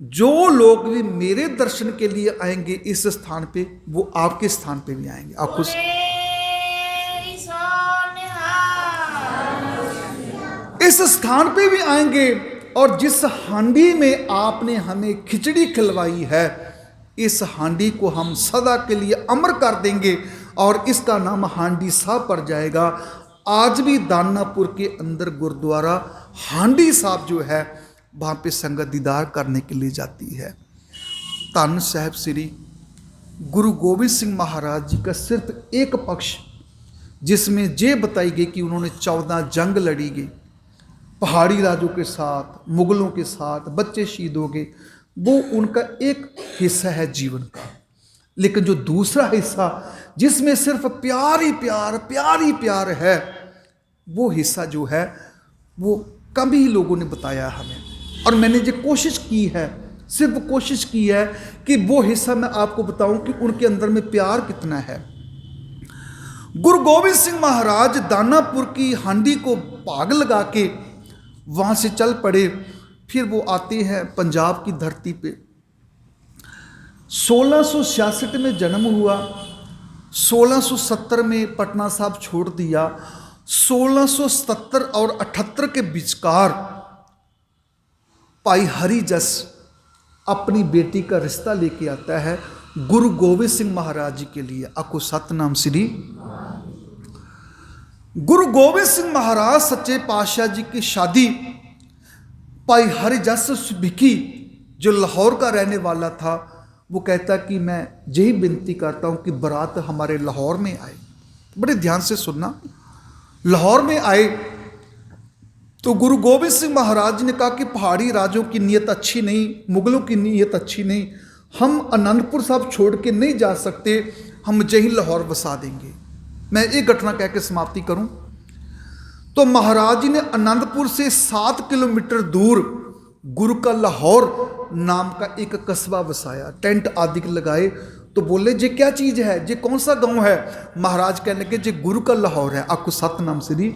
S2: जो लोग भी मेरे दर्शन के लिए आएंगे इस स्थान पे, वो आपके स्थान पे भी आएंगे। आप खुश इस स्थान पे भी आएंगे, और जिस हांडी में आपने हमें खिचड़ी खिलवाई है, इस हांडी को हम सदा के लिए अमर कर देंगे और इसका नाम हांडी साहब पड़ जाएगा। आज भी दानापुर के अंदर गुरुद्वारा हांडी साहब जो है वहाँ पे संगत दीदार करने के लिए जाती है। धन साहब श्री गुरु गोविंद सिंह महाराज जी का सिर्फ एक पक्ष जिसमें ये बताई गई कि उन्होंने 14 जंग लड़ी गई, पहाड़ी राजों के साथ, मुगलों के साथ, बच्चे शहीद हो गए, वो उनका एक हिस्सा है जीवन का। लेकिन जो दूसरा हिस्सा जिसमें सिर्फ प्यार ही प्यार है, वो हिस्सा जो है वो कम ही लोगों ने बताया हमें, और मैंने जो कोशिश की है, सिर्फ कोशिश की है कि वो हिस्सा मैं आपको बताऊं कि उनके अंदर में प्यार कितना है। गुरु गोविंद सिंह महाराज दानापुर की हांडी को भाग लगा के वहाँ से चल पड़े। फिर वो आते हैं पंजाब की धरती पे। 1666 में जन्म हुआ, 1670 में पटना साहब छोड़ दिया, 1677 और 78 के विचकार भाई हरि जस अपनी बेटी का रिश्ता लेके आता है गुरु गोविंद सिंह महाराज जी के लिए। आपको सतनाम श्री। गुरु गोविंद सिंह महाराज सच्चे पातशाह जी की शादी भाई हरि जस सुबिकी जो लाहौर का रहने वाला था, वो कहता कि मैं यही विनती करता हूं कि बारात हमारे लाहौर में आए। बड़े ध्यान से सुनना, लाहौर में आए तो गुरु गोविंद सिंह महाराज ने कहा कि पहाड़ी राजों की नीयत अच्छी नहीं, मुगलों की नीयत अच्छी नहीं, हम आनंदपुर साहब छोड़ के नहीं जा सकते, हम यही लाहौर बसा देंगे। मैं एक घटना कह के समाप्ति करूं तो महाराज जी ने आनंदपुर से 7 किलोमीटर दूर गुरु का लाहौर नाम का एक कस्बा बसाया, टेंट आदि लगाए। तो बोले जे क्या चीज़ है, जे कौन सा गांव है? महाराज कहने लगे जे गुरु का लाहौर है। आपको सतनाम श्री।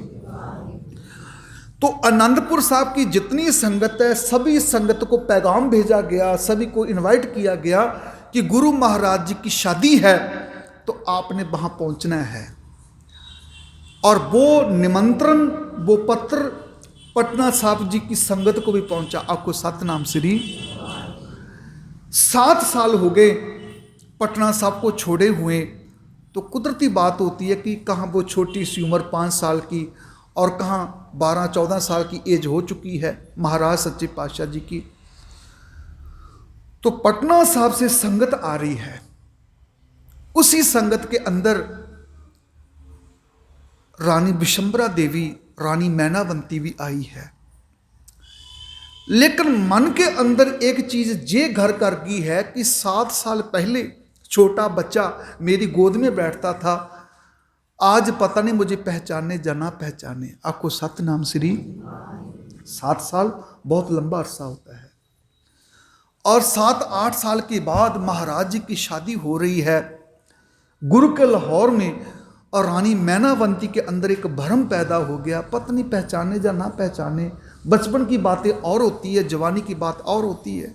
S2: तो आनंदपुर साहब की जितनी संगत है, सभी संगत को पैगाम भेजा गया, सभी को इनवाइट किया गया कि गुरु महाराज जी की शादी है तो आपने वहां पहुंचना है। और वो निमंत्रण, वो पत्र पटना साहब जी की संगत को भी पहुंचा। आपको सतनाम श्री। 7 साल हो गए पटना साहब को छोड़े हुए, तो कुदरती बात होती है कि कहाँ वो छोटी सी उम्र 5 साल की और कहाँ 12-14 साल की एज हो चुकी है महाराज सच्चे पातशाह जी की। तो पटना साहब से संगत आ रही है, उसी संगत के अंदर रानी विशंबरा देवी, रानी मैनावंती भी आई है। लेकिन मन के अंदर एक चीज ये घर कर गई है कि 7 साल पहले छोटा बच्चा मेरी गोद में बैठता था, आज पता नहीं मुझे पहचाने जाना पहचाने। आपको सतनाम श्री। 7 साल बहुत लंबा अरसा होता है। और 7-8 साल के बाद महाराज जी की शादी हो रही है गुरु के लाहौर में, और रानी मैनावंती के अंदर एक भ्रम पैदा हो गया, पत्नी पहचाने या ना पहचाने। बचपन की बातें और होती है, जवानी की बात और होती है।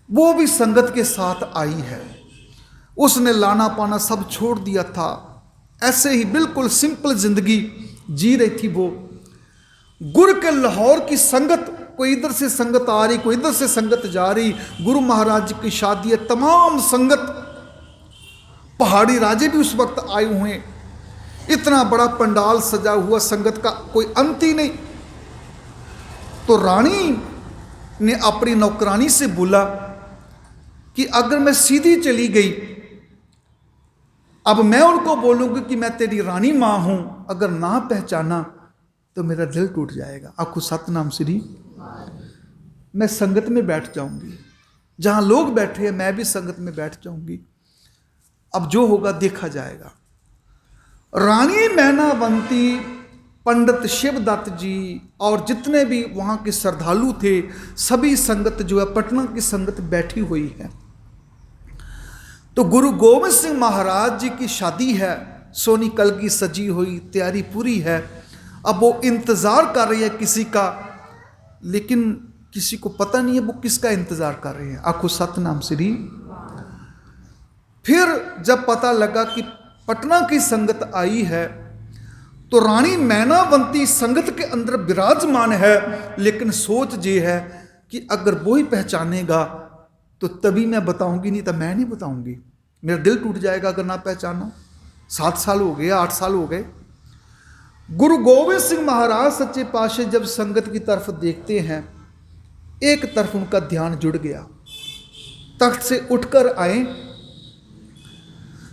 S2: वो भी संगत के साथ आई है, उसने लाना पाना सब छोड़ दिया था, ऐसे ही बिल्कुल सिंपल जिंदगी जी रही थी वो। गुरु के लाहौर की संगत, कोई इधर से संगत आ रही, कोई इधर से संगत जा रही। गुरु महाराज की शादी है, तमाम संगत, पहाड़ी राजे भी उस वक्त आए हुए, इतना बड़ा पंडाल सजा हुआ, संगत का कोई अंत ही नहीं। तो रानी ने अपनी नौकरानी से बोला कि अगर मैं सीधी चली गई, अब मैं उनको बोलूंगी कि मैं तेरी रानी मां हूं, अगर ना पहचाना तो मेरा दिल टूट जाएगा। आपको सतनाम श्री। मैं संगत में बैठ जाऊंगी, जहां लोग बैठे हैं मैं भी संगत में बैठ जाऊंगी, अब जो होगा देखा जाएगा। रानी मैनावंती, पंडित शिवदत्त जी और जितने भी वहाँ के श्रद्धालु थे, सभी संगत जो है पटना की संगत बैठी हुई है। तो गुरु गोविंद सिंह महाराज जी की शादी है, सोनी कलगी सजी हुई, तैयारी पूरी है। अब वो इंतज़ार कर रही है किसी का, लेकिन किसी को पता नहीं है वो किसका इंतज़ार कर रहे हैं। आखो सतनाम श्री। फिर जब पता लगा कि पटना की संगत आई है, तो रानी मैनावंती संगत के अंदर विराजमान है, लेकिन सोच ये है कि अगर वो ही पहचानेगा तो तभी मैं बताऊंगी, नहीं तो मैं नहीं बताऊंगी, मेरा दिल टूट जाएगा अगर ना पहचाना। 7 साल हो गए, 8 साल हो गए। गुरु गोविंद सिंह महाराज सच्चे पातशाह जब संगत की तरफ देखते हैं, एक तरफ उनका ध्यान जुड़ गया, तख्त से उठकर आए,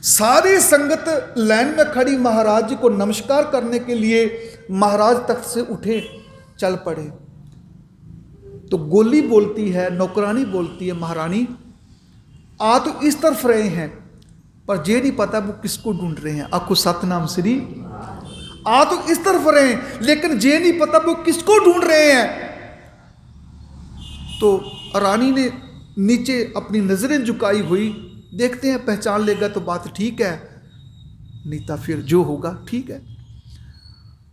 S2: सारी संगत लाइन में खड़ी महाराज जी को नमस्कार करने के लिए महाराज तख्त से उठे, चल पड़े। तो गोली बोलती है, नौकरानी बोलती है, महारानी आ तो इस तरफ रहे हैं, पर ये नहीं पता वो किसको ढूंढ रहे हैं। आपको सतनाम श्री। आ तो इस तरफ रहे हैं, लेकिन ये नहीं पता वो किसको ढूंढ रहे हैं। तो रानी ने नीचे अपनी नजरें झुकाई हुई, देखते हैं पहचान लेगा तो बात ठीक है, नहीं तो फिर जो होगा ठीक है।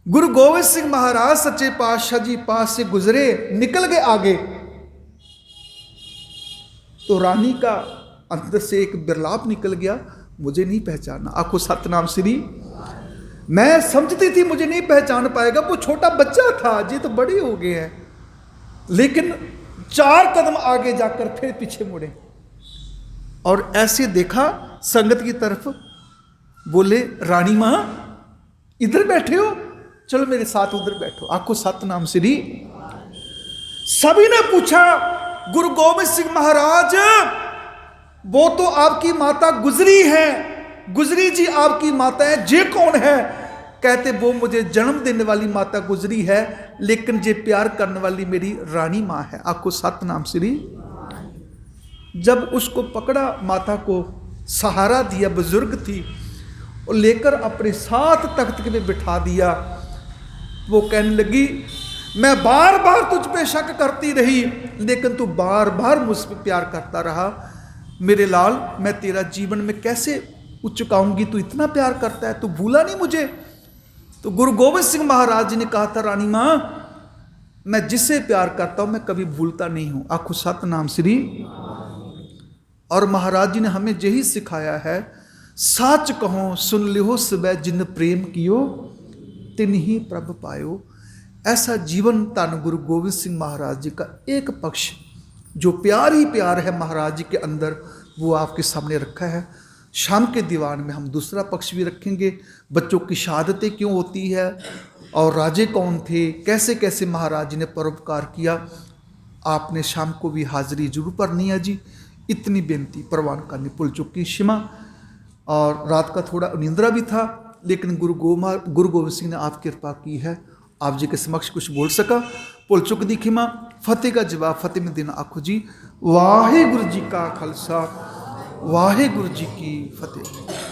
S2: गुरु गोविंद सिंह महाराज सच्चे पातशाह जी पास से गुजरे, निकल गए आगे, तो रानी का अंदर से एक बिरलाप निकल गया, मुझे नहीं पहचाना। आखो सतनाम श्री। मैं समझती थी मुझे नहीं पहचान पाएगा, वो छोटा बच्चा था, जी तो बड़े हो गए हैं। लेकिन 4 कदम आगे जाकर फिर पीछे मुड़े और ऐसे देखा संगत की तरफ, बोले रानी मां इधर बैठे हो, चलो मेरे साथ उधर बैठो। आपको सतनाम श्री। सभी ने पूछा गुरु गोविंद सिंह महाराज, वो तो आपकी माता गुजरी है, गुजरी जी आपकी माता है, जे कौन है? कहते वो मुझे जन्म देने वाली माता गुजरी है, लेकिन जे प्यार करने वाली मेरी रानी मां है। आपको सतनाम श्री। जब उसको पकड़ा, माता को सहारा दिया, बुजुर्ग थी, और लेकर अपने साथ तख्त के पे बिठा दिया। वो कहने लगी मैं बार बार तुझ पे शक करती रही, लेकिन तू बार बार मुझ पे प्यार करता रहा। मेरे लाल, मैं तेरा जीवन में कैसे चुकाऊंगी, तू इतना प्यार करता है, तू भूला नहीं मुझे। तो गुरु गोविंद सिंह महाराज जी ने कहा था, रानी मां मैं जिससे प्यार करता हूं मैं कभी भूलता नहीं हूं। आखो सतनाम श्री। और महाराज जी ने हमें यही सिखाया है, साच कहो सुन लिहो सबे जिन प्रेम कियो तिन ही प्रभ पायो। ऐसा जीवन धन गुरु गोविंद सिंह महाराज जी का एक पक्ष जो प्यार ही प्यार है महाराज जी के अंदर, वो आपके सामने रखा है। शाम के दीवान में हम दूसरा पक्ष भी रखेंगे, बच्चों की शहादतें क्यों होती है और राजे कौन थे, कैसे कैसे महाराज जी ने परोपकार किया। आपने शाम को भी हाजिरी जरूर भरनी है जी। इतनी बेनती प्रवान करनी भूल चुकी, क्षमा। और रात का थोड़ा निंद्रा भी था, लेकिन गुरु गोविंद सिंह ने आप कृपा की है, आप जी के समक्ष कुछ बोल सका। भुल चुक दी खिमा। फतेह का जवाब फतेह में देना आखो जी। वाहे गुरु जी का खालसा, वाहे गुरु जी की फतेह।